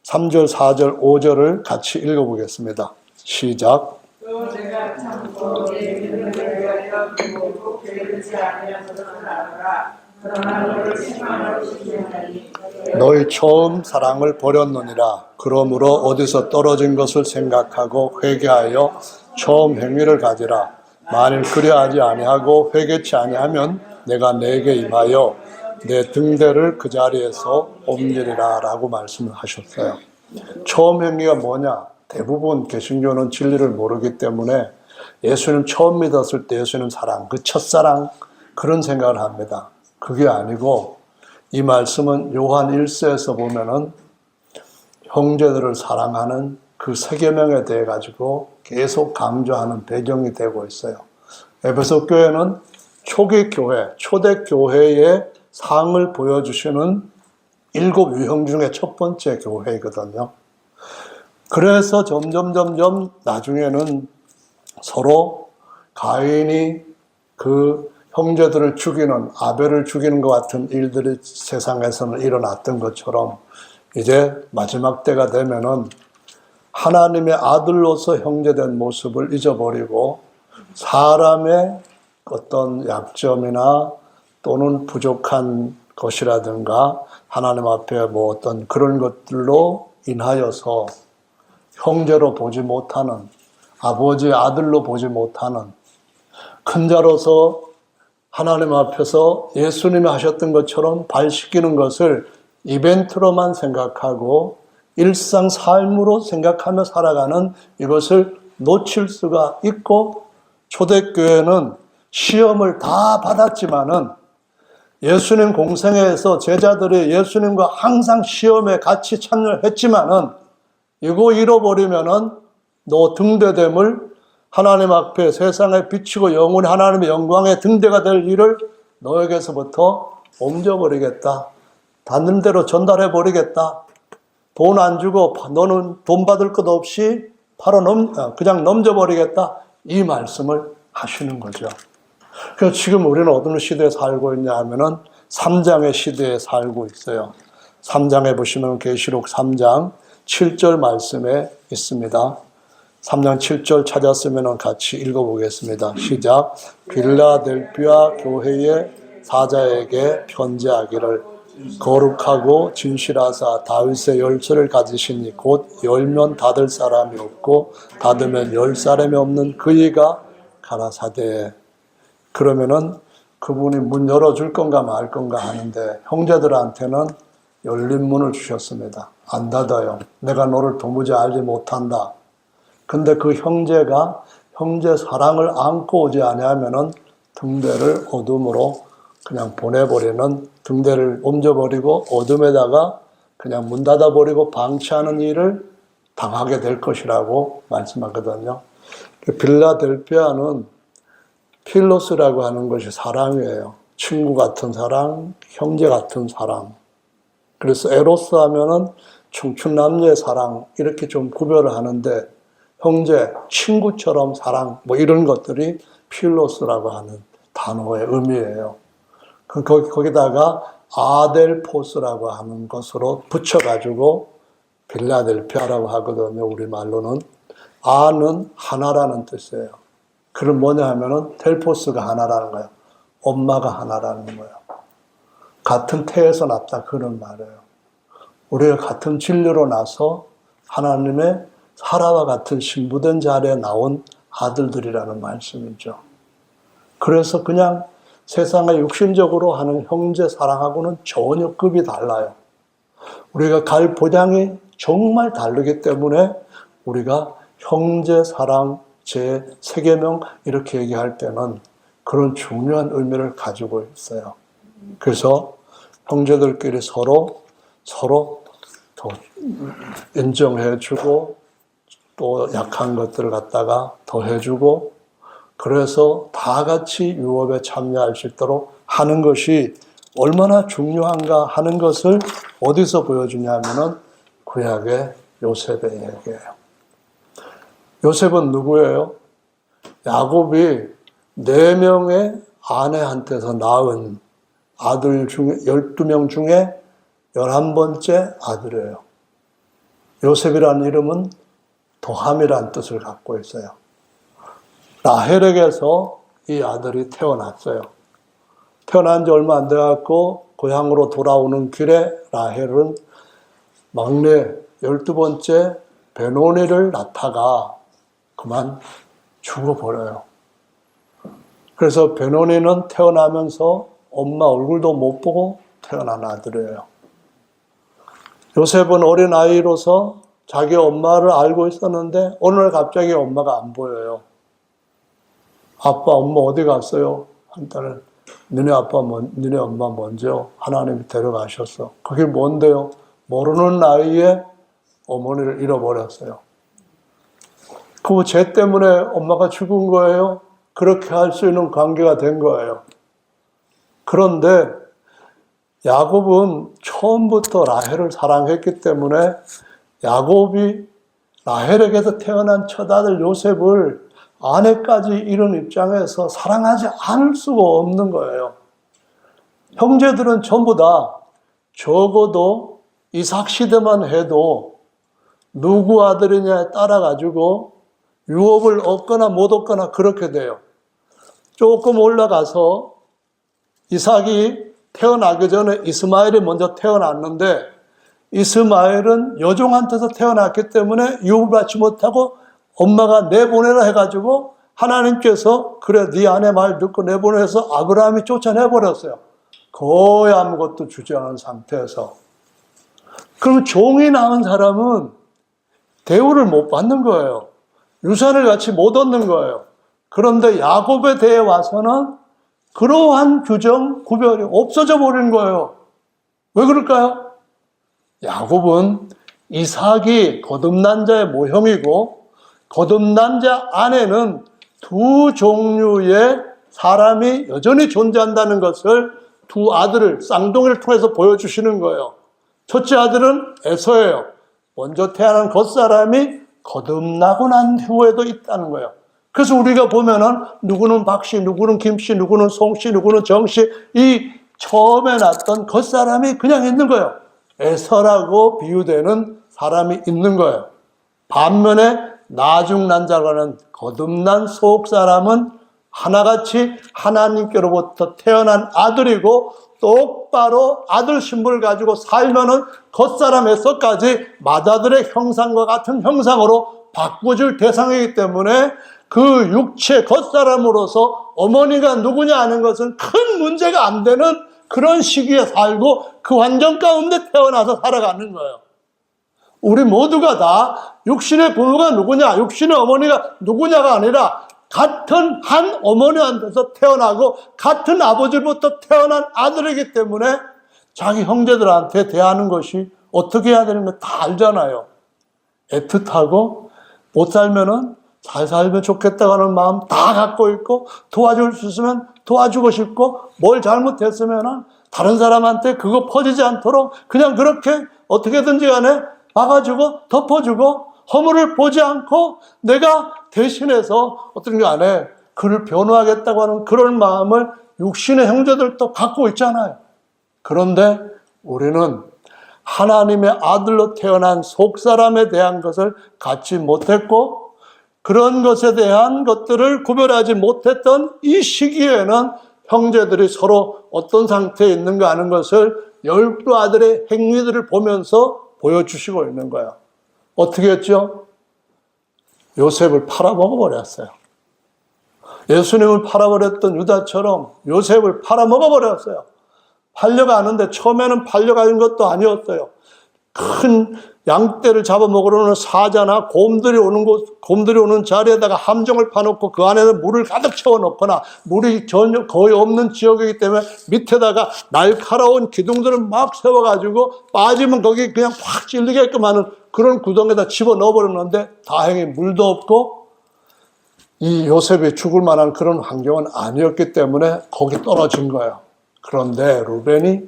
3절, 4절, 5절을 같이 읽어보겠습니다. 시작. 또 내가 참고 내 믿음을 위하여 그리고 게으르지 아니하는 것을 알아라. 그러나 너를 책망하고 싶지 않으니 너희 처음 사랑을 버렸느니라. 그러므로 어디서 떨어진 것을 생각하고 회개하여 처음 행위를 가지라. 만일 그리하지 아니하고 회개치 아니하면 내가 내게 임하여 내 등대를 그 자리에서 옮기리라 라고 말씀을 하셨어요. 처음 행위가 뭐냐? 대부분 개신교는 진리를 모르기 때문에 예수님 처음 믿었을 때 예수님 사랑, 그 첫사랑 그런 생각을 합니다. 그게 아니고 이 말씀은 요한 1서에서 보면은 형제들을 사랑하는 그 세계명에 대해 가지고 계속 강조하는 배경이 되고 있어요. 에베소 교회는 초기 교회, 초대 교회의 상을 보여주시는 7 유형 중에 첫 번째 교회이거든요. 그래서 점점 나중에는 서로 가인이 그 형제들을 죽이는, 아벨을 죽이는 것 같은 일들이 세상에서는 일어났던 것처럼 이제 마지막 때가 되면은 하나님의 아들로서 형제된 모습을 잊어버리고 사람의 어떤 약점이나 또는 부족한 것이라든가 하나님 앞에 뭐 어떤 그런 것들로 인하여서 형제로 보지 못하는, 아버지의 아들로 보지 못하는, 큰 자로서 하나님 앞에서 예수님이 하셨던 것처럼 발 씻기는 것을 이벤트로만 생각하고 일상 삶으로 생각하며 살아가는 이것을 놓칠 수가 있고, 초대교회는 시험을 다 받았지만은 예수님 공생애에서 제자들이 예수님과 항상 시험에 같이 참여했지만은 이거 잃어버리면은 너 등대됨을 하나님 앞에 세상에 비치고 영원히 하나님의 영광의 등대가 될 일을 너에게서부터 옮겨버리겠다. 받는 대로 전달해버리겠다. 돈 안 주고 너는 돈 받을 것 없이 그냥 넘겨버리겠다. 이 말씀을 하시는 거죠. 그래서 지금 우리는 어떤 시대에 살고 있냐 하면은 3장의 시대에 살고 있어요. 3장에 보시면 계시록 3장 7절 말씀에 있습니다. 3장 7절 찾았으면 같이 읽어보겠습니다. 시작. 빌라델피아 교회의 사자에게 편지하기를 거룩하고 진실하사 다윗의 열쇠를 가지시니 곧 열면 닫을 사람이 없고 닫으면 열 사람이 없는 그이가 가라사대. 그러면은 그분이 문 열어줄 건가 말 건가 하는데 형제들한테는 열린 문을 주셨습니다. 안 닫아요. 내가 너를 도무지 알지 못한다. 근데 그 형제가 형제 사랑을 안고 오지 아니하면은 등대를 어둠으로 그냥 보내버리는, 등대를 옮겨버리고 어둠에다가 그냥 문 닫아버리고 방치하는 일을 당하게 될 것이라고 말씀하거든요. 빌라델피아는 필로스라고 하는 것이 사랑이에요. 친구 같은 사랑, 형제 같은 사랑. 그래서 에로스 하면은 청춘 남녀의 사랑 이렇게 좀 구별을 하는데 형제, 친구처럼 사랑 뭐 이런 것들이 필로스라고 하는 단어의 의미예요. 거기다가 아델포스라고 하는 것으로 붙여가지고 빌라델피아라고 하거든요. 우리말로는. 아는 하나라는 뜻이에요. 그럼 뭐냐 하면은 델포스가 하나라는 거예요. 엄마가 하나라는 거예요. 같은 태에서 났다 그런 말이에요. 우리가 같은 진리로 나서 하나님의 사라와 같은 신부된 자리에 나온 아들들이라는 말씀이죠. 그래서 그냥 세상에 육신적으로 하는 형제 사랑하고는 전혀 급이 달라요. 우리가 갈 보장이 정말 다르기 때문에 우리가 형제 사랑 제 세계명 이렇게 얘기할 때는 그런 중요한 의미를 가지고 있어요. 그래서 형제들끼리 서로 더 인정해주고 또 약한 것들을 갖다가 더 해주고 그래서 다 같이 유업에 참여할 수 있도록 하는 것이 얼마나 중요한가 하는 것을 어디서 보여주냐면은 구약의 요셉의 얘기예요. 요셉은 누구예요? 야곱이 4명의 아내한테서 낳은 아들 중에 12명 중에 11번째 아들이에요. 요셉이라는 이름은 도함이라는 뜻을 갖고 있어요. 라헬에게서 이 아들이 태어났어요. 태어난 지 얼마 안 돼갖고 고향으로 돌아오는 길에 라헬은 막내 12번째 베노니를 낳다가 그만 죽어버려요. 그래서 베노니는 태어나면서 엄마 얼굴도 못 보고 태어난 아들이에요. 요셉은 어린아이로서 자기 엄마를 알고 있었는데 어느 날 갑자기 엄마가 안 보여요. 아빠, 엄마 어디 갔어요? 한 딸은 너네 엄마 먼저 하나님이 데려가셨어. 그게 뭔데요? 모르는 나이에 어머니를 잃어버렸어요. 그 죄 때문에 엄마가 죽은 거예요. 그렇게 할 수 있는 관계가 된 거예요. 그런데 야곱은 처음부터 라헬을 사랑했기 때문에 야곱이 라헬에게서 태어난 첫 아들 요셉을 아내까지 잃은 입장에서 사랑하지 않을 수가 없는 거예요. 형제들은 전부 다 적어도 이삭 시대만 해도 누구 아들이냐에 따라 가지고 유업을 얻거나 못 얻거나 그렇게 돼요. 조금 올라가서 이삭이 태어나기 전에 이스마엘이 먼저 태어났는데 이스마엘은 여종한테서 태어났기 때문에 유업을 받지 못하고 엄마가 내보내라 해가지고 하나님께서 그래 네 아내 말 듣고 내보내서 아브라함이 쫓아내버렸어요. 거의 아무것도 주지 않은 상태에서. 그럼 종이 낳은 사람은 대우를 못 받는 거예요. 유산을 같이 못 얻는 거예요. 그런데 야곱에 대해 와서는 그러한 규정, 구별이 없어져 버린 거예요. 왜 그럴까요? 야곱은 이삭이 거듭난 자의 모형이고 거듭난 자 안에는 두 종류의 사람이 여전히 존재한다는 것을 두 아들을 쌍둥이를 통해서 보여주시는 거예요. 첫째 아들은 에서예요. 먼저 태어난 겉사람이 거듭나고 난 후에도 있다는 거예요. 그래서 우리가 보면은 누구는 박씨, 누구는 김씨, 누구는 송씨, 누구는 정씨 이 처음에 났던 겉사람이 그냥 있는 거예요. 에서라고 비유되는 사람이 있는 거예요. 반면에 나중난 자라는 거듭난 속사람은 하나같이 하나님께로부터 태어난 아들이고 똑바로 아들 신분을 가지고 살면은 겉사람에서까지 맏아들의 형상과 같은 형상으로 바꿔줄 대상이기 때문에 그 육체 겉사람으로서 어머니가 누구냐 하는 것은 큰 문제가 안 되는 그런 시기에 살고 그 환경 가운데 태어나서 살아가는 거예요. 우리 모두가 다 육신의 부모가 누구냐, 육신의 어머니가 누구냐가 아니라 같은 한 어머니한테서 태어나고 같은 아버지로부터 태어난 아들이기 때문에 자기 형제들한테 대하는 것이 어떻게 해야 되는 거 다 알잖아요. 애틋하고 못 살면은 잘 살면 좋겠다고 하는 마음 다 갖고 있고 도와줄 수 있으면 도와주고 싶고 뭘 잘못했으면은 다른 사람한테 그거 퍼지지 않도록 그냥 그렇게 어떻게든지 간에 막아주고 덮어주고 허물을 보지 않고 내가 대신해서 어떤 게 안에 그를 변호하겠다고 하는 그런 마음을 육신의 형제들도 갖고 있잖아요. 그런데 우리는 하나님의 아들로 태어난 속사람에 대한 것을 갖지 못했고 그런 것에 대한 것들을 구별하지 못했던 이 시기에는 형제들이 서로 어떤 상태에 있는가 하는 것을 12아들의 행위들을 보면서 보여주시고 있는 거예요. 어떻게 했죠? 요셉을 팔아먹어버렸어요. 예수님을 팔아버렸던 유다처럼 요셉을 팔아먹어버렸어요. 팔려가는데 처음에는 팔려가는 것도 아니었어요. 큰 양떼를 잡아먹으러 오는 사자나 곰들이 오는 자리에다가 함정을 파놓고 그 안에는 물을 가득 채워놓거나 물이 전혀 거의 없는 지역이기 때문에 밑에다가 날카로운 기둥들을 막 세워가지고 빠지면 거기 그냥 확 찔리게끔 하는 그런 구덩이에다 집어넣어버렸는데 다행히 물도 없고 이 요셉이 죽을 만한 그런 환경은 아니었기 때문에 거기 떨어진 거예요. 그런데 루벤이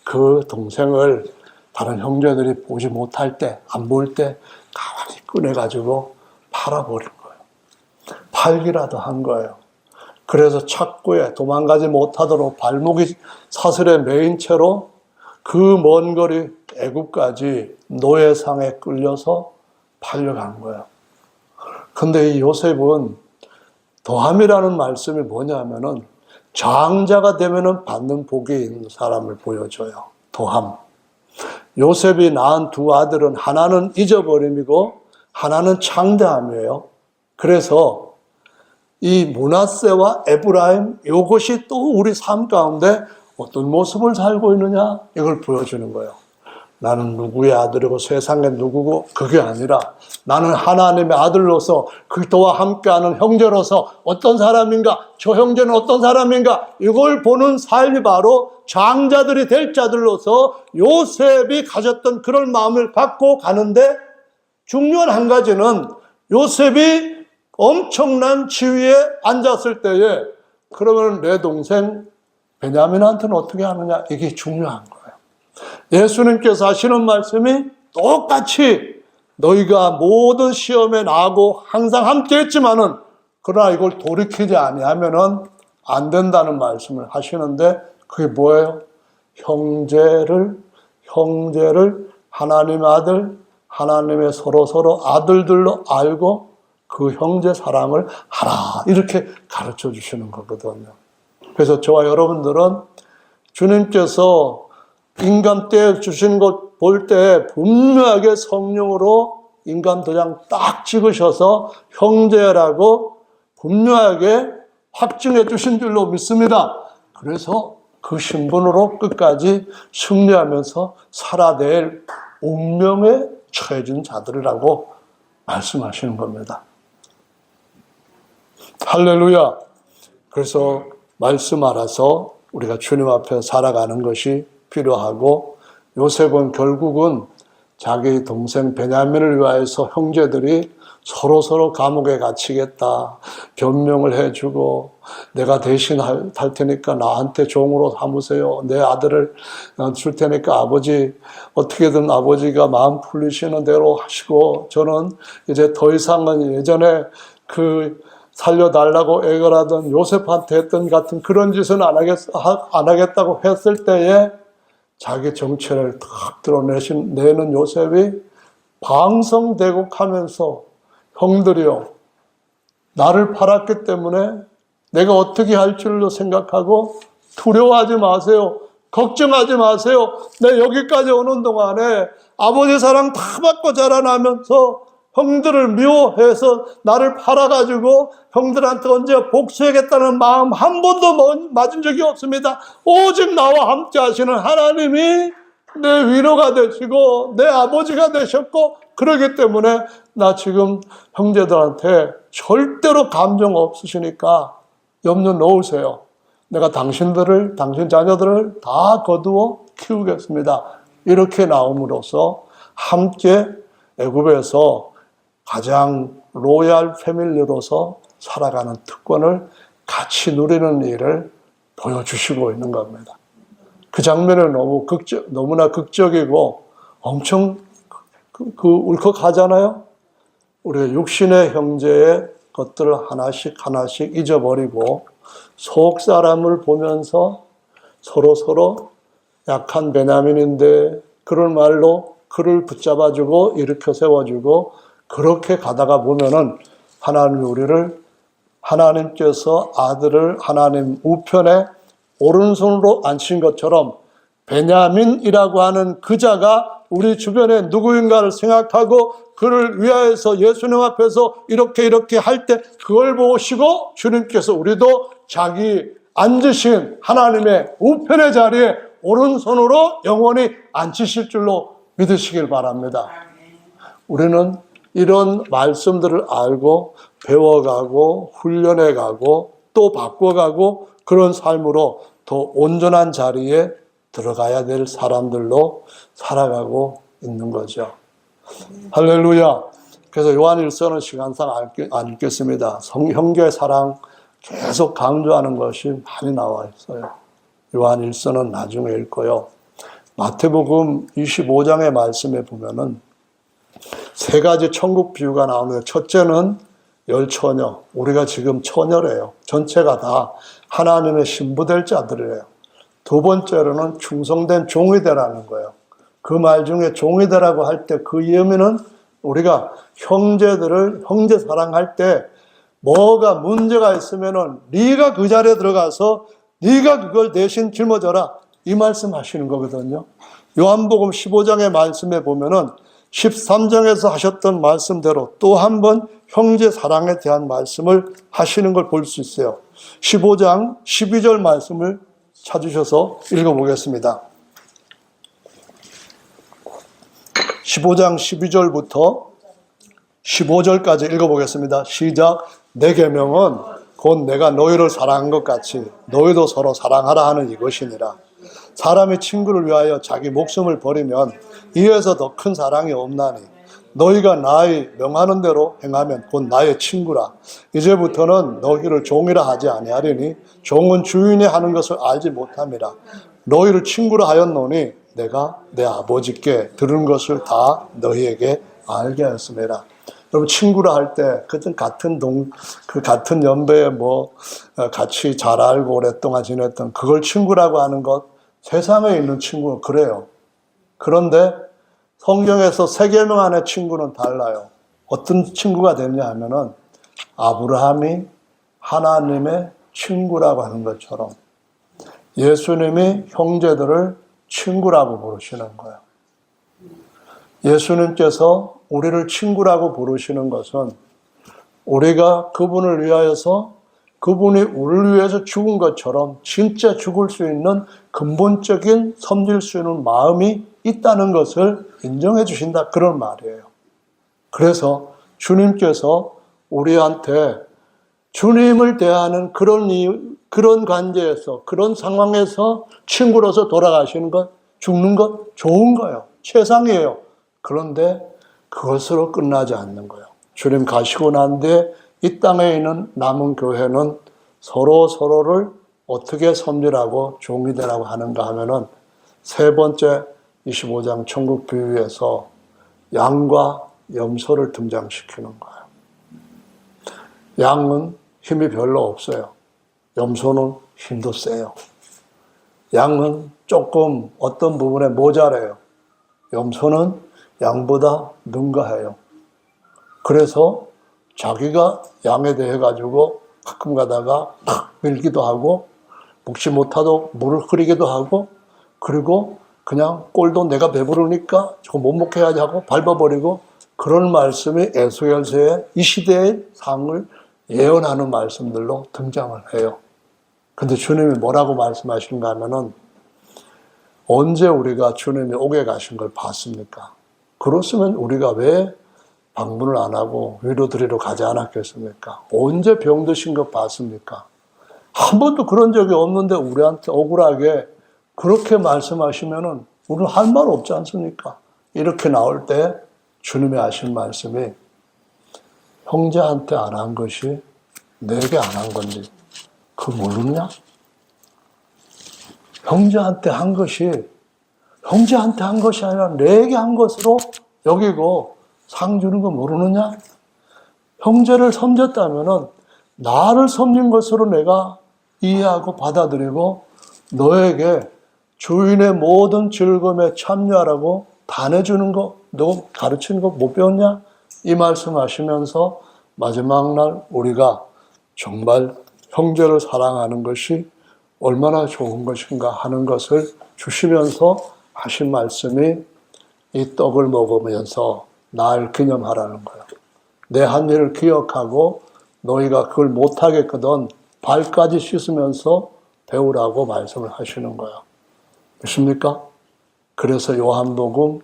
그 동생을 다른 형제들이 보지 못할 때, 안 볼 때 가만히 꺼내가지고 팔아버린 거예요. 팔기라도 한 거예요. 그래서 착고에 도망가지 못하도록 발목이 사슬에 매인 채로 그 먼 거리 애굽까지 노예상에 끌려서 팔려간 거예요. 근데 이 요셉은 도함이라는 말씀이 뭐냐면은 장자가 되면은 받는 복이 있는 사람을 보여줘요. 도함. 요셉이 낳은 두 아들은 하나는 잊어버림이고 하나는 창대함이에요. 그래서 이 므낫세와 에브라임, 이것이 또 우리 삶 가운데 어떤 모습을 살고 있느냐, 이걸 보여주는 거예요. 나는 누구의 아들이고 세상에 누구고, 그게 아니라 나는 하나님의 아들로서 그리스도와 함께하는 형제로서 어떤 사람인가, 저 형제는 어떤 사람인가, 이걸 보는 삶이 바로 장자들이 될 자들로서 요셉이 가졌던 그런 마음을 갖고 가는데, 중요한 한 가지는 요셉이 엄청난 지위에 앉았을 때에 그러면 내 동생 베냐민한테는 어떻게 하느냐, 이게 중요한 거예요. 예수님께서 하시는 말씀이 똑같이 너희가 모든 시험에 나하고 항상 함께 했지만은 그러나 이걸 돌이키지 아니하면은 안 된다는 말씀을 하시는데, 그게 뭐예요? 형제를 하나님의 아들, 하나님의 서로 아들들로 알고 그 형제 사랑을 하라, 이렇게 가르쳐 주시는 거거든요. 그래서 저와 여러분들은 주님께서 인감 떼어 주신 것 볼 때 분명하게 성령으로 인감 도장 딱 찍으셔서 형제라고 분명하게 확증해 주신 줄로 믿습니다. 그래서 그 신분으로 끝까지 승리하면서 살아낼 운명에 처해진 자들이라고 말씀하시는 겁니다. 할렐루야. 그래서 말씀 알아서 우리가 주님 앞에 살아가는 것이 필요하고, 요셉은 결국은 자기 동생 베냐민을 위하여서 형제들이 서로 감옥에 갇히겠다 변명을 해주고, 내가 대신 할 테니까 나한테 종으로 삼으세요, 내 아들을 줄 테니까 아버지 어떻게든 아버지가 마음 풀리시는 대로 하시고, 저는 이제 더 이상은 예전에 그 살려달라고 애걸하던 요셉한테 했던 같은 그런 짓은 안 하겠다고 했을 때에 자기 정체를 탁 드러내는 요셉이 방성대곡하면서, 형들이요, 나를 팔았기 때문에 내가 어떻게 할 줄로 생각하고 두려워하지 마세요, 걱정하지 마세요, 내 여기까지 오는 동안에 아버지 사랑 다 받고 자라나면서 형들을 미워해서 나를 팔아가지고 형들한테 언제 복수하겠다는 마음 한 번도 맞은 적이 없습니다. 오직 나와 함께 하시는 하나님이 내 위로가 되시고 내 아버지가 되셨고, 그러기 때문에 나 지금 형제들한테 절대로 감정 없으시니까 염려 놓으세요. 내가 당신 자녀들을 다 거두어 키우겠습니다. 이렇게 나옴으로써 함께 애굽에서 가장 로얄 패밀리로서 살아가는 특권을 같이 누리는 일을 보여주시고 있는 겁니다. 그 장면은 너무나 극적이고 엄청 울컥하잖아요. 우리가 육신의 형제의 것들을 하나씩 잊어버리고 속 사람을 보면서 서로 약한 베냐민인데 그런 말로 그를 붙잡아주고 일으켜 세워주고, 그렇게 가다가 보면은 하나님께서 아들을 하나님 우편에 오른손으로 앉힌 것처럼 베냐민이라고 하는 그 자가 우리 주변에 누구인가를 생각하고 그를 위하여서 예수님 앞에서 이렇게 할 때 그걸 보시고 주님께서 우리도 자기 앉으신 하나님의 우편의 자리에 오른손으로 영원히 앉히실 줄로 믿으시길 바랍니다. 우리는 이런 말씀들을 알고 배워가고 훈련해가고 또 바꿔가고 그런 삶으로 더 온전한 자리에 들어가야 될 사람들로 살아가고 있는 거죠. 할렐루야. 그래서 요한일서는 시간상 안 읽겠습니다. 형제 사랑 계속 강조하는 것이 많이 나와 있어요. 요한일서는 나중에 읽고요. 마태복음 25장의 말씀에 보면은 세 가지 천국 비유가 나오는데, 첫째는 열처녀, 우리가 지금 처녀래요. 전체가 다 하나님의 신부될 자들이래요. 두 번째로는 충성된 종이 되라는 거예요. 그 말 중에 종이 되라고 할 때 그 의미는 우리가 형제 사랑할 때 뭐가 문제가 있으면은 네가 그 자리에 들어가서 네가 그걸 대신 짊어져라, 이 말씀 하시는 거거든요. 요한복음 15장의 말씀에 보면은 13장에서 하셨던 말씀대로 또 한 번 형제 사랑에 대한 말씀을 하시는 걸 볼 수 있어요. 15장 12절 말씀을 찾으셔서 읽어보겠습니다. 15장 12절부터 15절까지 읽어보겠습니다. 시작. 내 계명은 곧 내가 너희를 사랑한 것 같이 너희도 서로 사랑하라 하는 이것이니라. 사람이 친구를 위하여 자기 목숨을 버리면 이에서 더 큰 사랑이 없나니 너희가 나의 명하는 대로 행하면 곧 나의 친구라. 이제부터는 너희를 종이라 하지 아니하리니 종은 주인이 하는 것을 알지 못함이라. 너희를 친구라 하였노니 내가 내 아버지께 들은 것을 다 너희에게 알게 하였음이라. 여러분, 친구라 할 때 같은 연배에 같이 잘 알고 오랫동안 지냈던 그걸 친구라고 하는 것, 세상에 있는 친구는 그래요. 그런데 성경에서 세 계명 안의 친구는 달라요. 어떤 친구가 됐냐 하면은 아브라함이 하나님의 친구라고 하는 것처럼 예수님이 형제들을 친구라고 부르시는 거예요. 예수님께서 우리를 친구라고 부르시는 것은 우리가 그분을 위하여서 그분이 우리를 위해서 죽은 것처럼 진짜 죽을 수 있는 근본적인 섬길 수 있는 마음이 있다는 것을 인정해 주신다, 그런 말이에요. 그래서 주님께서 우리한테 주님을 대하는 그런 관계에서, 그런 상황에서 친구로서 돌아가시는 것, 죽는 것 좋은 거예요. 최상이에요. 그런데 그것으로 끝나지 않는 거예요. 주님 가시고 난 뒤에 이 땅에 있는 남은 교회는 서로를 어떻게 섬기라고 종이 되라고 하는가 하면은 세 번째 25장 천국 비유에서 양과 염소를 등장시키는 거예요. 양은 힘이 별로 없어요. 염소는 힘도 세요. 양은 조금 어떤 부분에 모자라요. 염소는 양보다 능가해요. 그래서 자기가 양에 대해 가지고 가끔 가다가 탁 밀기도 하고 먹지 못하도록 물을 흐리기도 하고, 그리고 그냥 꼴도 내가 배부르니까 저거 못 먹게 해야지 하고 밟아버리고, 그런 말씀이 에스겔서의 이 시대의 상을 예언하는 말씀들로 등장을 해요. 근데 주님이 뭐라고 말씀하시는가 하면은 언제 우리가 주님이 오게 가신 걸 봤습니까? 그렇으면 우리가 왜 방문을 안 하고 위로드리러 가지 않았겠습니까? 언제 병드신 거 봤습니까? 한 번도 그런 적이 없는데 우리한테 억울하게 그렇게 말씀하시면은 우리는 할 말 없지 않습니까? 이렇게 나올 때 주님이 하신 말씀이 형제한테 안 한 것이 내게 안 한 건지 그거 모르느냐? 형제한테 한 것이 아니라 내게 한 것으로 여기고 상 주는 거 모르느냐? 형제를 섬겼다면은 나를 섬긴 것으로 내가 이해하고 받아들이고 너에게 주인의 모든 즐거움에 참여하라고 다내주는 거, 너 가르치는 거 못 배웠냐? 이 말씀하시면서 마지막 날 우리가 정말 형제를 사랑하는 것이 얼마나 좋은 것인가 하는 것을 주시면서 하신 말씀이 이 떡을 먹으면서 날 기념하라는 거예요. 내 한 일을 기억하고 너희가 그걸 못하겠거든 발까지 씻으면서 배우라고 말씀을 하시는 거예요. 믿습니까? 그래서 요한복음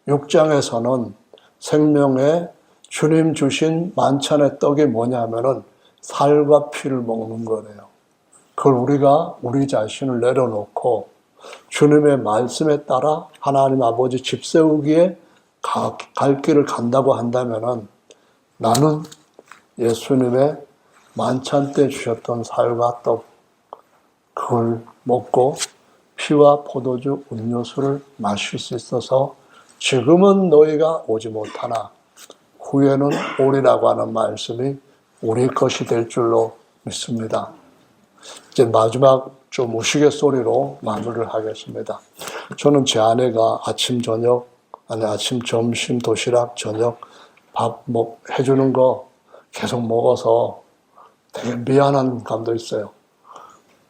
6장에서는 생명의 주님 주신 만찬의 떡이 뭐냐면은 살과 피를 먹는 거래요. 그걸 우리가 우리 자신을 내려놓고 주님의 말씀에 따라 하나님 아버지 집 세우기에 갈 길을 간다고 한다면은 나는 예수님의 만찬 때 주셨던 살과 떡, 그걸 먹고 피와 포도주 음료수를 마실 수 있어서 지금은 너희가 오지 못하나 후에는 오리라고 하는 말씀이 우리 것이 될 줄로 믿습니다. 이제 마지막 좀 우스갯소리로 마무리를 하겠습니다. 저는 제 아내가 아침, 저녁, 아니 아침, 점심, 도시락, 저녁 밥 해주는 거 계속 먹어서 되게 미안한 감도 있어요.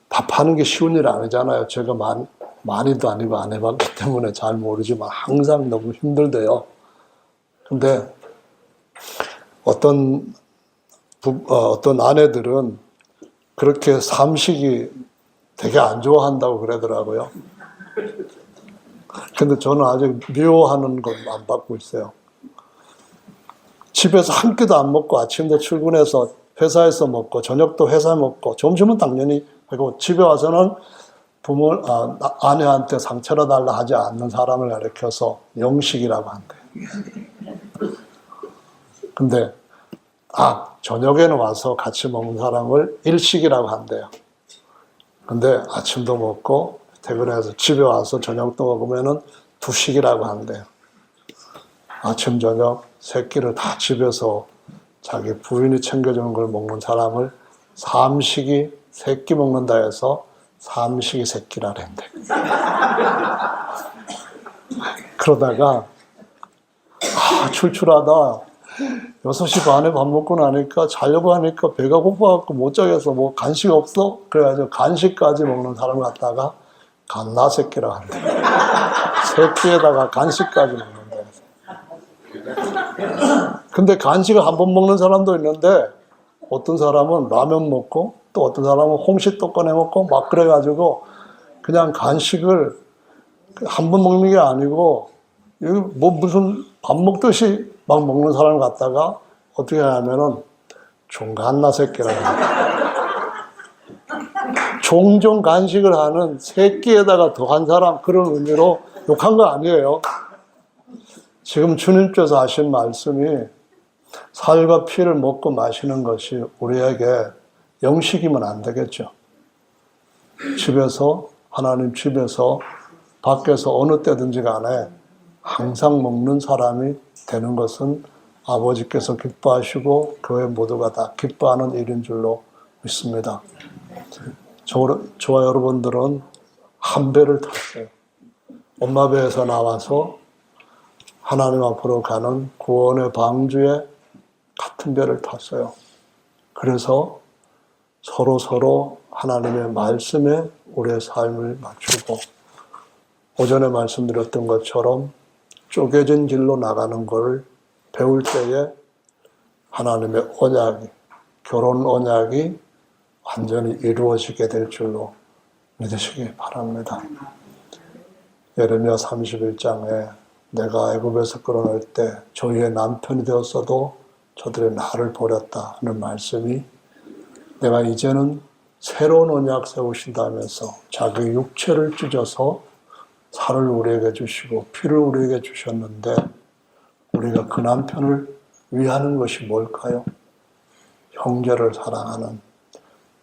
밥하는 게 쉬운 일 아니잖아요. 제가 많이도 아니고 안 해봤기 때문에 잘 모르지만 항상 너무 힘들대요. 근데 어떤 아내들은 그렇게 삼식이 되게 안 좋아한다고 그러더라고요. 근데 저는 아직 미워하는 건 안 받고 있어요. 집에서 한 끼도 안 먹고 아침도 출근해서 회사에서 먹고 저녁도 회사 먹고 점심은 당연히 하고 집에 와서는 아내한테 상처를 달라 하지 않는 사람을 가리켜서 영식이라고 한대요. 근데 저녁에는 와서 같이 먹는 사람을 일식이라고 한대요. 근데 아침도 먹고 퇴근해서 집에 와서 저녁도 먹으면은 두식이라고 한대요. 아침, 저녁, 세 끼를 다 집에서 자기 부인이 챙겨주는 걸 먹는 사람을 삼식이 세 끼 먹는다 해서 삼식이 세 끼라 그랬대. 그러다가 출출하다. 6시 반에 밥 먹고 나니까 자려고 하니까 배가 고파갖고 못 자겠어. 뭐 간식 없어? 그래가지고 간식까지 먹는 사람 갖다가 갓나새끼라 한대. 새끼에다가 간식까지 먹는다. 근데 간식을 한 번 먹는 사람도 있는데 어떤 사람은 라면 먹고 또 어떤 사람은 홍시떡 꺼내 먹고 막 그래가지고 그냥 간식을 한 번 먹는 게 아니고 뭐 무슨 밥 먹듯이 막 먹는 사람 갖다가 어떻게 하냐면은 종갓나새끼라고 합니다. 종종 간식을 하는 새끼에다가 더한 사람, 그런 의미로 욕한 거 아니에요. 지금 주님께서 하신 말씀이 살과 피를 먹고 마시는 것이 우리에게 영식이면 안 되겠죠. 집에서, 하나님 집에서, 밖에서 어느 때든지 간에 항상 먹는 사람이 되는 것은 아버지께서 기뻐하시고 교회 모두가 다 기뻐하는 일인 줄로 믿습니다. 저와 여러분들은 한 배를 탔어요. 엄마 배에서 나와서 하나님 앞으로 가는 구원의 방주에 같은 배를 탔어요. 그래서 서로 하나님의 말씀에 우리의 삶을 맞추고 오전에 말씀드렸던 것처럼 쪼개진 길로 나가는 것을 배울 때에 하나님의 언약이, 결혼 언약이 완전히 이루어지게 될 줄로 믿으시기 바랍니다. 예레미야 31장에 내가 애굽에서 끌어낼 때 저희의 남편이 되었어도 저들이 나를 버렸다 하는 말씀이 내가 이제는 새로운 언약 세우신다면서 자기 육체를 찢어서 살을 우리에게 주시고 피를 우리에게 주셨는데 우리가 그 남편을 위하는 것이 뭘까요? 형제를 사랑하는,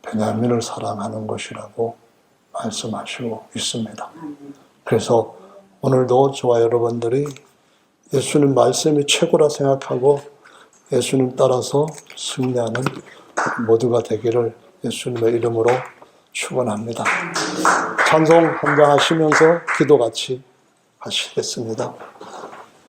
베냐민을 사랑하는 것이라고 말씀하시고 있습니다. 그래서 오늘도 저와 여러분들이 예수님 말씀이 최고라 생각하고 예수님 따라서 승리하는 모두가 되기를 예수님의 이름으로 축원합니다. 찬송 한장 하시면서 기도 같이 하시겠습니다.